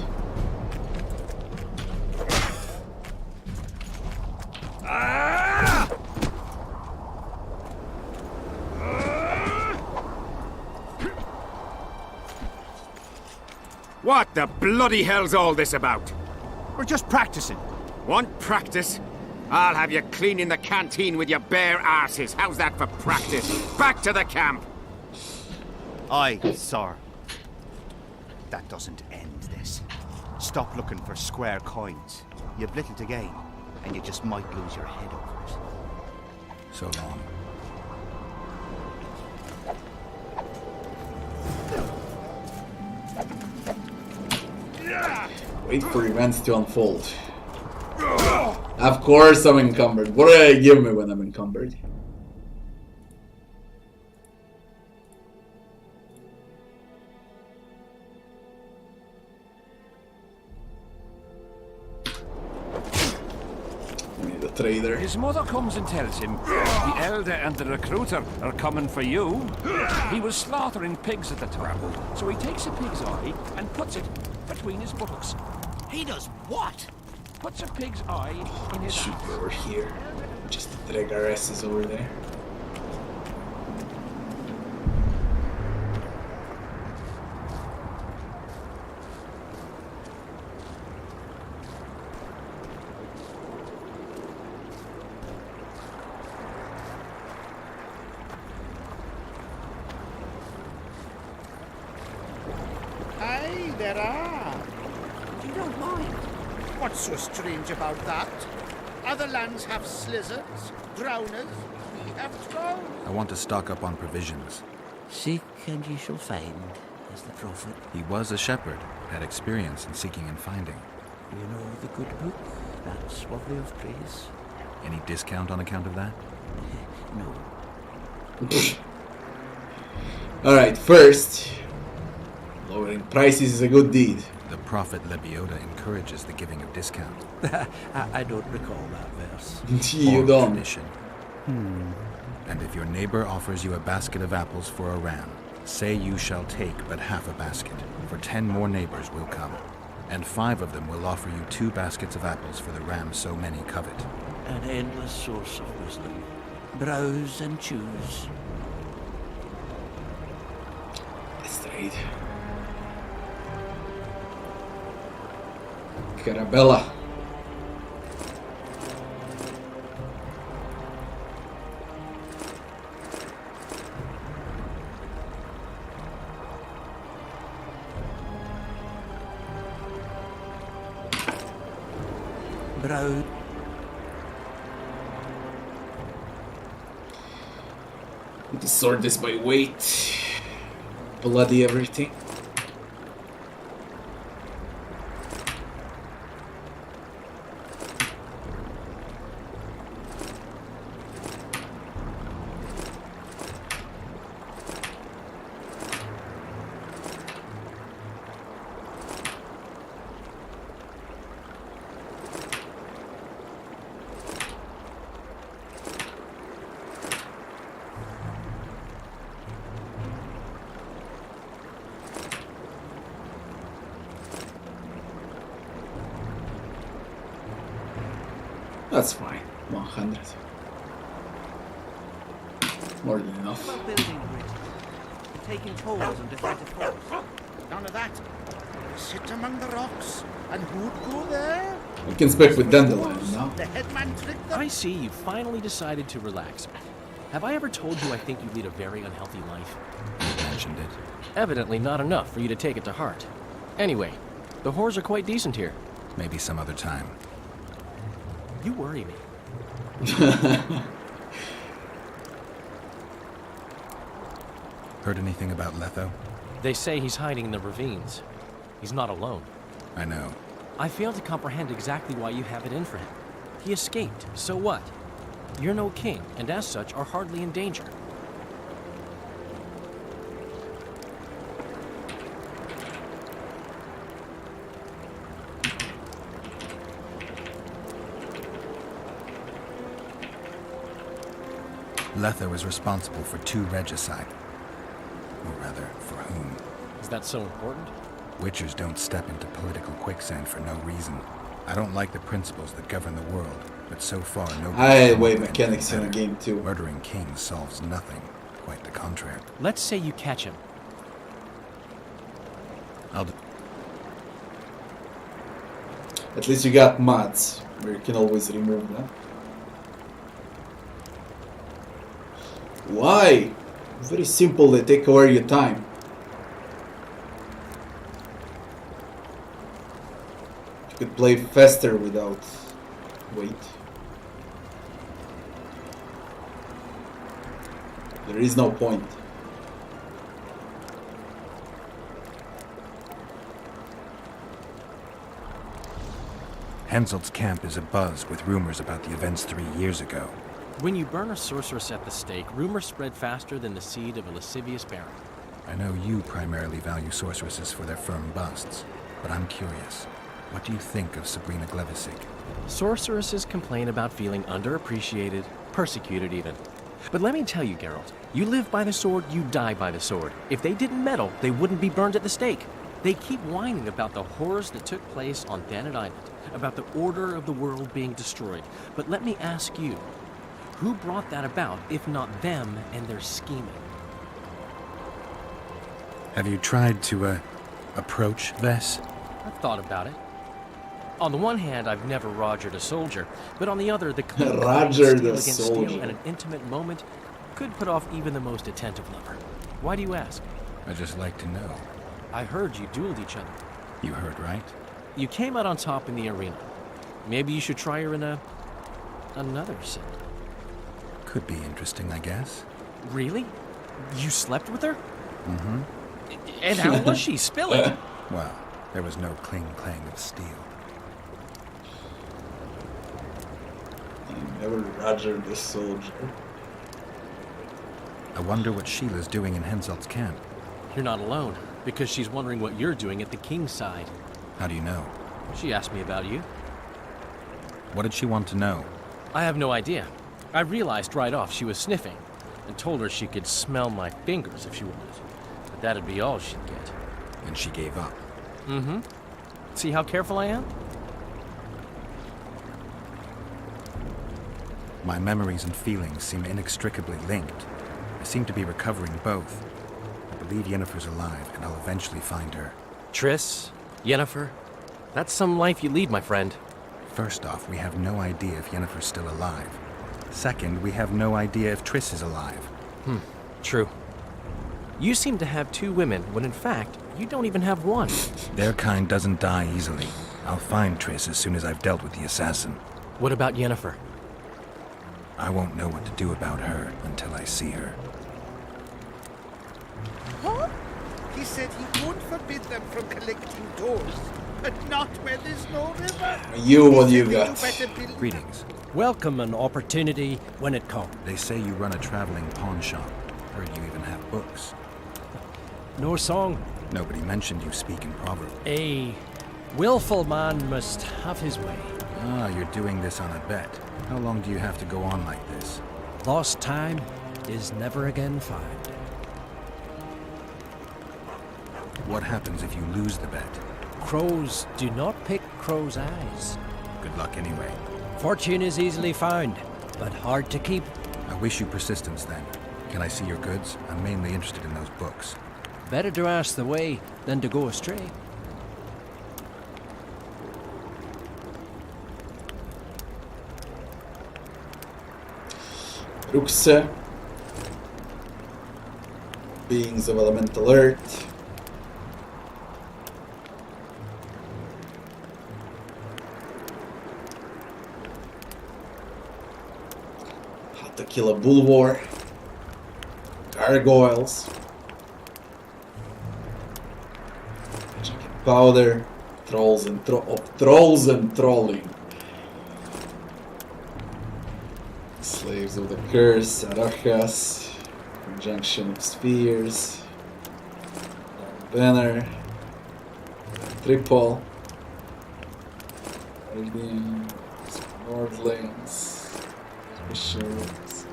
What the bloody hell's all this about? We're just practicing. Want practice? I'll have you cleaning the canteen with your bare arses. How's that for practice? Back to the camp! Aye, sir. That doesn't end this. Stop looking for square coins. You've little to gain, and you just might lose your head over it. So long. Wait for events to unfold. Of course I'm encumbered. What do they give me when I'm encumbered? Trader. His mother comes and tells him the elder and the recruiter are coming for you. He was slaughtering pigs at the time, so he takes a pig's eye and puts it between his buttocks. He does what? Puts a pig's eye in his Shoot ass. over here. Just drag our asses over there. Aye, there are. You don't mind. What's so strange about that? Other lands have slizzards, drowners. We have trolls. I want to stock up on provisions. Seek and ye shall find, as the prophet. He was a shepherd, had experience in seeking and finding. You know the good book, that's worthy of praise. Any discount on account of that? No. Alright, first, lowering prices is a good deed. The prophet Lebioda encourages the giving of discount. I don't recall that verse. You don't. Tradition. And if your neighbor offers you a basket of apples for a ram, say you shall take but half a basket, for 10 more neighbors will come, and 5 of them will offer you 2 baskets of apples for the ram so many covet. An endless source of wisdom. Browse and choose. Let's trade. Carabella. Brown. To sort this by weight. Bloody everything. That's fine. 100. More than enough. What about building grid? Taking tolls and defensive force? None of that. Sit among the rocks. And who'd go there? We can spec with Dandelion now. The headman tricked them. I see you finally decided to relax. Have I ever told you I think you lead a very unhealthy life? You mentioned it. Evidently not enough for you to take it to heart. Anyway, the whores are quite decent here. Maybe some other time. You worry me. Heard anything about Leto? They say he's hiding in the ravines. He's not alone. I know. I fail to comprehend exactly why you have it in for him. He escaped, so what? You're no king, and as such are hardly in danger. Leto is responsible for 2 regicide. Or rather, for whom? Is that so important? Witchers don't step into political quicksand for no reason. I don't like the principles that govern the world, but so far no... Highway mechanics in the game too. Murdering kings solves nothing. Quite the contrary. Let's say you catch him. At least you got mods, where you can always remove them. Why? Very simple, they take away your time. You could play faster without wait. There is no point. Henselt's camp is abuzz with rumors about the events 3 years ago. When you burn a sorceress at the stake, rumors spread faster than the seed of a lascivious baron. I know you primarily value sorceresses for their firm busts, but I'm curious. What do you think of Sabrina Glevisic? Sorceresses complain about feeling underappreciated, persecuted even. But let me tell you, Geralt, you live by the sword, you die by the sword. If they didn't meddle, they wouldn't be burned at the stake. They keep whining about the horrors that took place on Thanet Island, about the order of the world being destroyed. But let me ask you, who brought that about, if not them and their scheming? Have you tried to, approach Vess? I've thought about it. On the one hand, I've never rogered a soldier, but on the other, the clean Roger steel the against soldier. steel and an intimate moment could put off even the most attentive lover. Why do you ask? I'd just like to know. I heard you dueled each other. You heard right? You came out on top in the arena. Maybe you should try her in another set. Could be interesting, I guess. Really? You slept with her? Mm-hmm. And how was she? Spill it! Well, there was no clang of steel. You never Roger the soldier. I wonder what Sheila's doing in Henselt's camp. You're not alone, because she's wondering what you're doing at the king's side. How do you know? She asked me about you. What did she want to know? I have no idea. I realized right off she was sniffing, and told her she could smell my fingers if she wanted. But that'd be all she'd get. And she gave up. Mm-hmm. See how careful I am? My memories and feelings seem inextricably linked. I seem to be recovering both. I believe Yennefer's alive, and I'll eventually find her. Triss, Yennefer, that's some life you lead, my friend. First off, we have no idea if Yennefer's still alive. Second, we have no idea if Triss is alive. True. You seem to have 2 women, when in fact, you don't even have one. Their kind doesn't die easily. I'll find Triss as soon as I've dealt with the assassin. What about Yennefer? I won't know what to do about her until I see her. Huh? He said he won't forbid them from collecting doors, but not where there's no river. What you got? Greetings. Welcome an opportunity when it comes. They say you run a traveling pawn shop. Heard you even have books. No song. Nobody mentioned you speak in proverb. A willful man must have his way. Ah, you're doing this on a bet. How long do you have to go on like this? Lost time is never again found. What happens if you lose the bet? Crows do not pick crows' eyes. Good luck anyway. Fortune is easily found, but hard to keep. I wish you persistence then. Can I see your goods? I'm mainly interested in those books. Better to ask the way than to go astray. Ruxe. Beings of Elemental Earth. How to kill a bulwar. Gargoyles. Chicken powder. Trolls and trolls and trolling. Slaves of the Curse, Arakas, Conjunction of Spheres, Banner, Triple, Guardians, Nordlings, Bishops.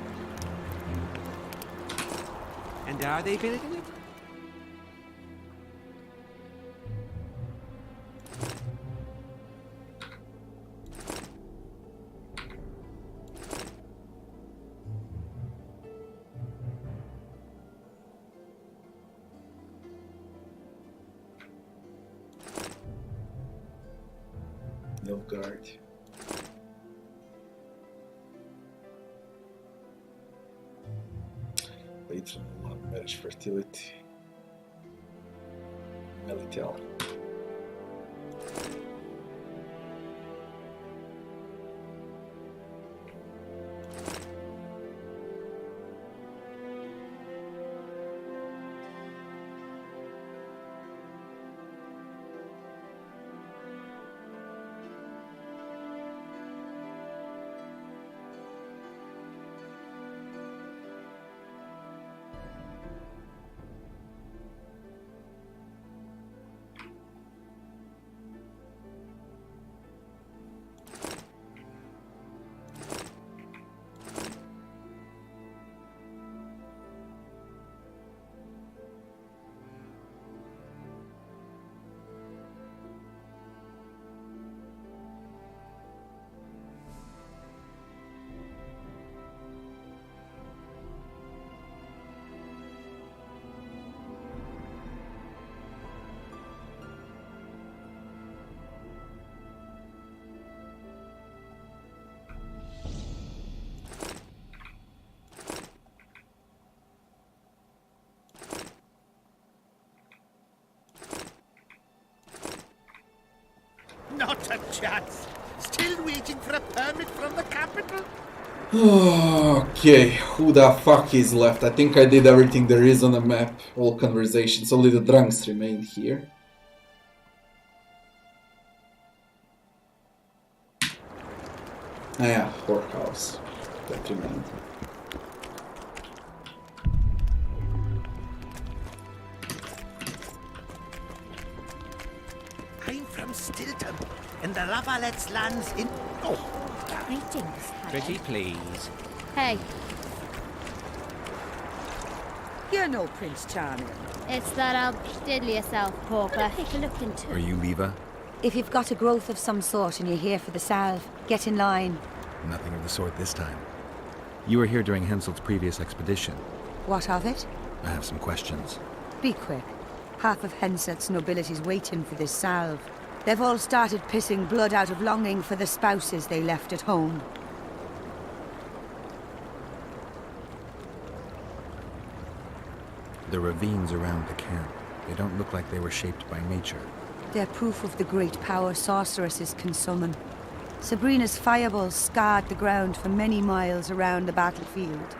And are they building it? Guard. Patron of marriage fertility. Militel. Not a chance. Still waiting for a permit from the capital. Okay, who the fuck is left? I think I did everything there is on the map. All conversations. Only the drunks remain here. Ah yeah, whorehouse. That remained. I'm from Stilton, and the Lavalettes lands in... Oh, Greetings. Pretty please. Hey, You're no Prince Charming. it's that diddly yourself, pauper. Take a look into. Are you Leva? If you've got a growth of some sort and you're here for the salve, get in line. Nothing of the sort this time. You were here during Henselt's previous expedition. What of it? I have some questions. Be quick. Half of Henselt's nobility's waiting for this salve. They've all started pissing blood out of longing for the spouses they left at home. The ravines around the camp, they don't look like they were shaped by nature. They're proof of the great power sorceresses can summon. Sabrina's fireballs scarred the ground for many miles around the battlefield.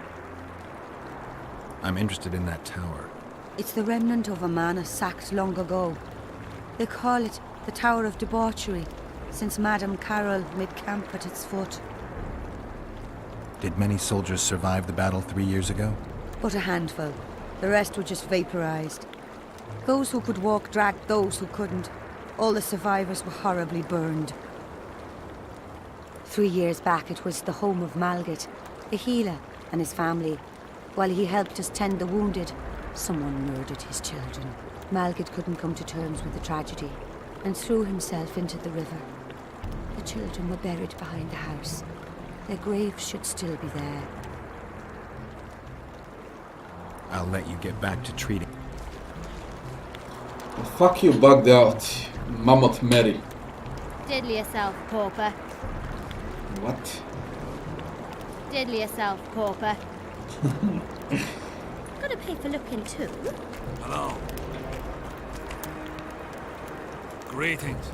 I'm interested in that tower. It's the remnant of a manor sacked long ago. They call it the Tower of Debauchery, since Madame Carol made camp at its foot. Did many soldiers survive the battle 3 years ago? But a handful. The rest were just vaporized. Those who could walk dragged those who couldn't. All the survivors were horribly burned. 3 years back, it was the home of Malgat, the healer, and his family. While he helped us tend the wounded, someone murdered his children. Malgat couldn't come to terms with the tragedy and threw himself into the river. The children were buried behind the house. Their graves should still be there. I'll let you get back to treating. The fuck you bugged out, Mammoth Mary. Diddly yourself, pauper. What? Diddly yourself, pauper. Gotta pay for looking too. Hello. Greetings.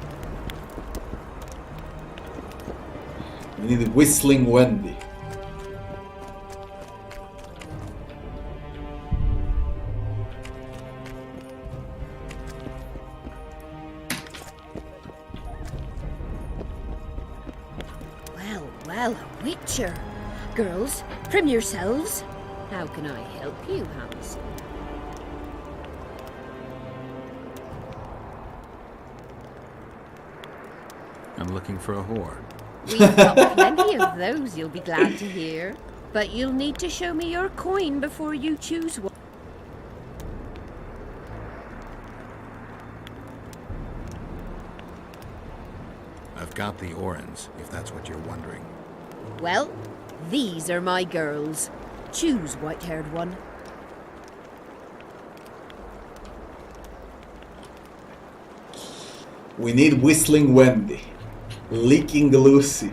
We need Whistling Wendy. Sure. Girls, prim yourselves. How can I help you, Henselt? I'm looking for a whore. We've got plenty of those, you'll be glad to hear. But you'll need to show me your coin before you choose one. I've got the Orans, if that's what you're wondering. Well, these are my girls. Choose, white-haired one. We need Whistling Wendy, Leaking Lucy,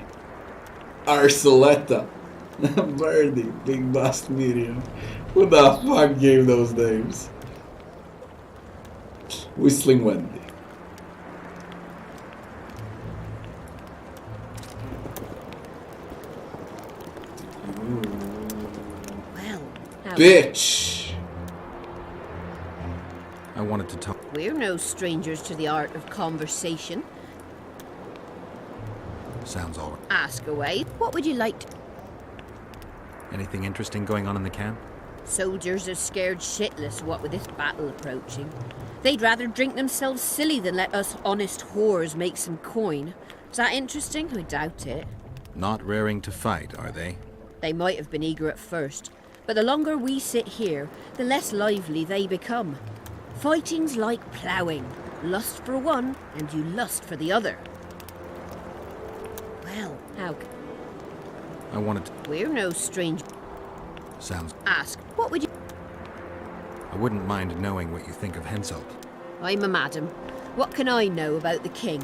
Arceletta, Birdie, Big Bust Medium. Who the fuck gave those names? Whistling Wendy. Bitch! I wanted to talk. We're no strangers to the art of conversation. Sounds all right. Ask away. What would you like to... Anything interesting going on in the camp? Soldiers are scared shitless, what with this battle approaching. They'd rather drink themselves silly than let us honest whores make some coin. Is that interesting? I doubt it. Not raring to fight, are they? They might have been eager at first, but the longer we sit here, the less lively they become. Fighting's like ploughing. Lust for one, and you lust for the other. Well, how... I wanted to... We're no stranger. Sounds... Ask, what would you... I wouldn't mind knowing what you think of Henselt. I'm a madam. What can I know about the king?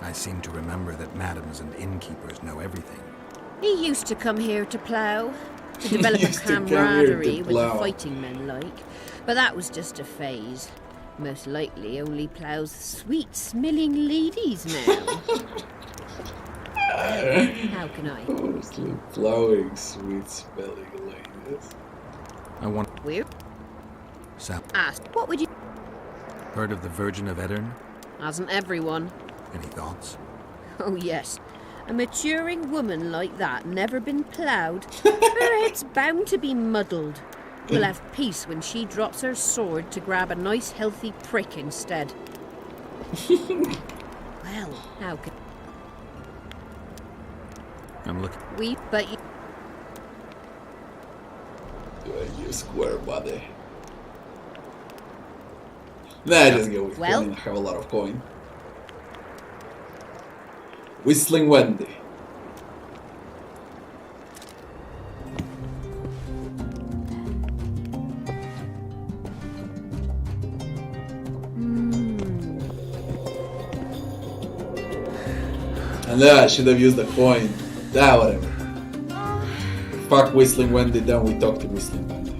I seem to remember that madams and innkeepers know everything. He used to come here to plough, to develop a camaraderie with the fighting men like. But that was just a phase. Most likely only ploughs sweet smelling ladies now. How can I? Mostly ploughing sweet smelling ladies. I want... Where? Sam. Ask, what would you... Heard of the Virgin of Edirn? Hasn't everyone? Any thoughts? Oh yes. A maturing woman like that never been ploughed. Her head's bound to be muddled. We'll have peace when she drops her sword to grab a nice healthy prick instead. Well, how can... I'm looking... But you... Do I use square body? Nah, just go with coin. I have a lot of coin. Whistling Wendy. And then I should have used the coin. Ah, whatever. Fuck Whistling Wendy, then we talk to Whistling Wendy.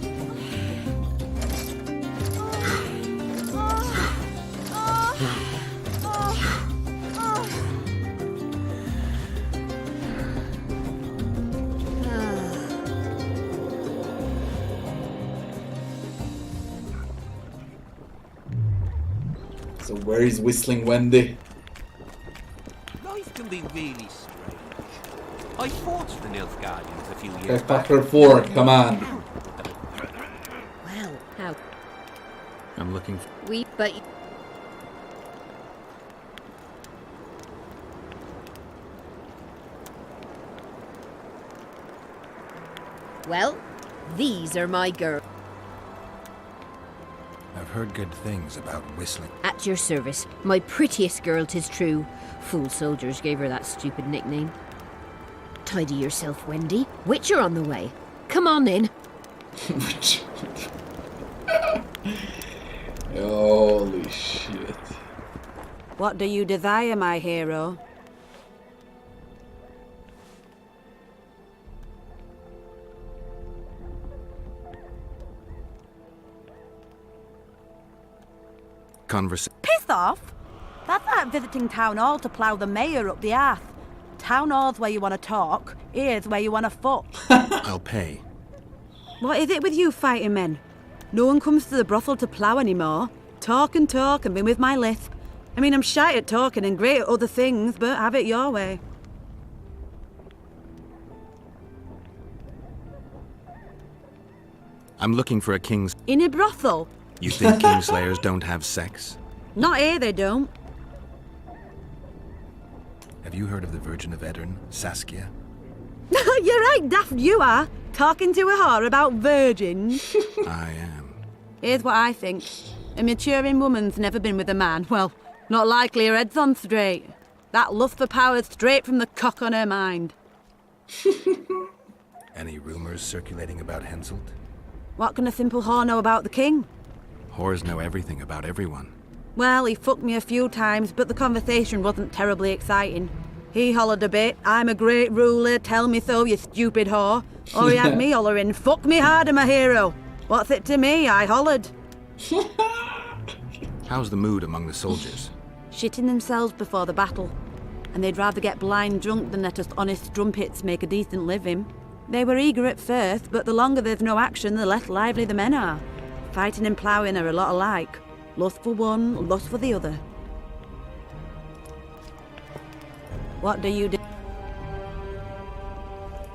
So where is Whistling Wendy? Life can be really strange. I fought the Nilfgaardians a few years Okay, back. Factor 4, come on. Well, how... I'm looking for... But... Well, these are my girls. I've heard good things about whistling. At your service. My prettiest girl, 'tis true. Fool soldiers gave her that stupid nickname. Tidy yourself, Wendy. Witcher on the way. Come on in. Holy shit. What do you desire, my hero? Piss off! That's like visiting Town Hall to plough the mayor up the arse. Town Hall's where you want to talk, here's where you want to fuck. I'll pay. What is it with you fighting men? No one comes to the brothel to plough anymore. Talk and been with my lisp. I mean, I'm shy at talking and great at other things, but have it your way. I'm looking for a king's... In a brothel? You think Kingslayers don't have sex? Not here, they don't. Have you heard of the Virgin of Edirn, Saskia? You're right, daft you are. Talking to a whore about virgins. I am. Here's what I think. A maturing woman's never been with a man. Well, not likely her head's on straight. That lust for power's straight from the cock on her mind. Any rumours circulating about Henselt? What can a simple whore know about the king? Whores know everything about everyone. Well, he fucked me a few times, but the conversation wasn't terribly exciting. He hollered a bit, I'm a great ruler, tell me so, you stupid whore. Or he had me hollering, fuck me harder, my hero. What's it to me? I hollered. How's the mood among the soldiers? Shitting themselves before the battle. And they'd rather get blind drunk than let us honest drumpets make a decent living. They were eager at first, but the longer there's no action, the less lively the men are. Fighting and ploughing are a lot alike. Lust for one, lust for the other. What do you do?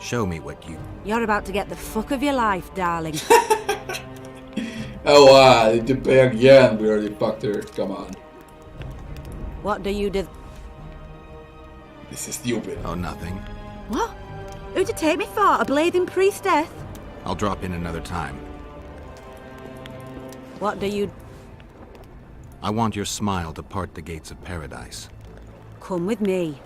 Show me what you... You're about to get the fuck of your life, darling. Oh wow, they did pay again. We already fucked her. Come on. What do you do? This is stupid. Oh, nothing. What? Who'd you take me for? A blazing priestess? I'll drop in another time. What do you... I want your smile to part the gates of paradise. Come with me.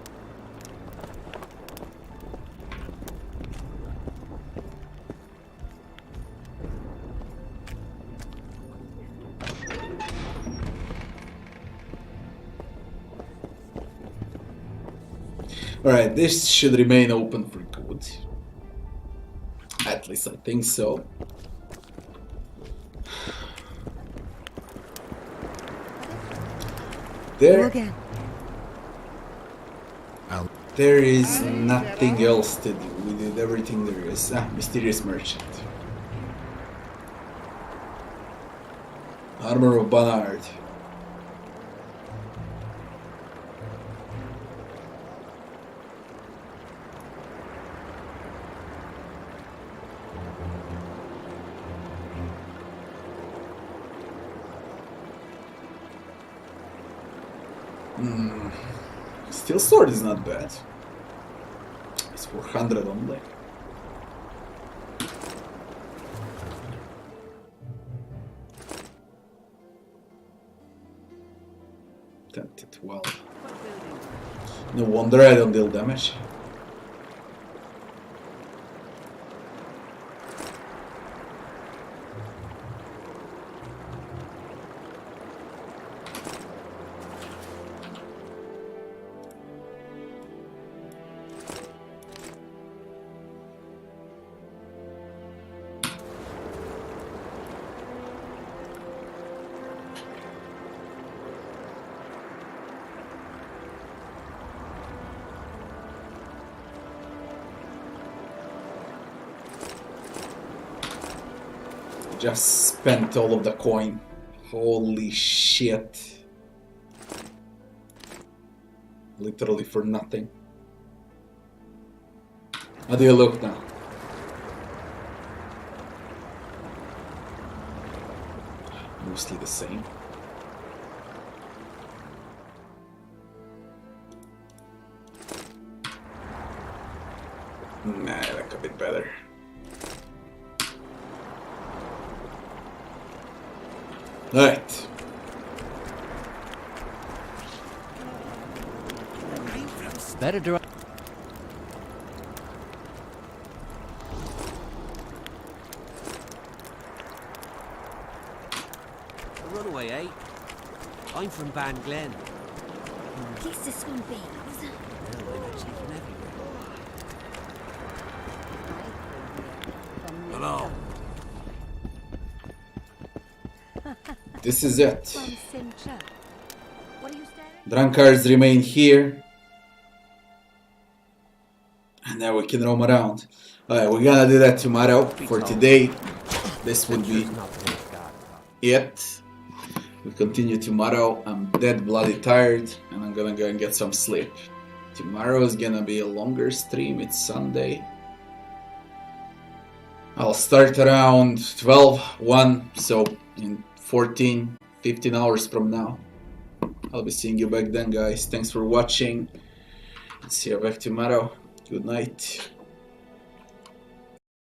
Alright, this should remain open for good. At least I think so. There is nothing else to do. We did everything there is. Mysterious merchant. Armor of Bernard. Steel sword is not bad. It's 400 only. $10 to 12. No wonder I don't deal damage. Just spent all of the coin. Holy shit. Literally for nothing. How do you look now? Mostly the same. Nah, I like a bit better. Alright. Better drive. A runaway, eh? I'm from Van Glen. These are swim beans. No, I'm actually from everywhere. Hello. This is it. Drunkards remain here. And now we can roam around. Alright, we're gonna do that tomorrow. For today, this would be it. We'll continue tomorrow. I'm dead bloody tired and I'm gonna go and get some sleep. Tomorrow is gonna be a longer stream. It's Sunday. I'll start around 12:01, so in 14-15 hours from now. I'll be seeing you back then, guys. Thanks for watching. See you back tomorrow. Good night.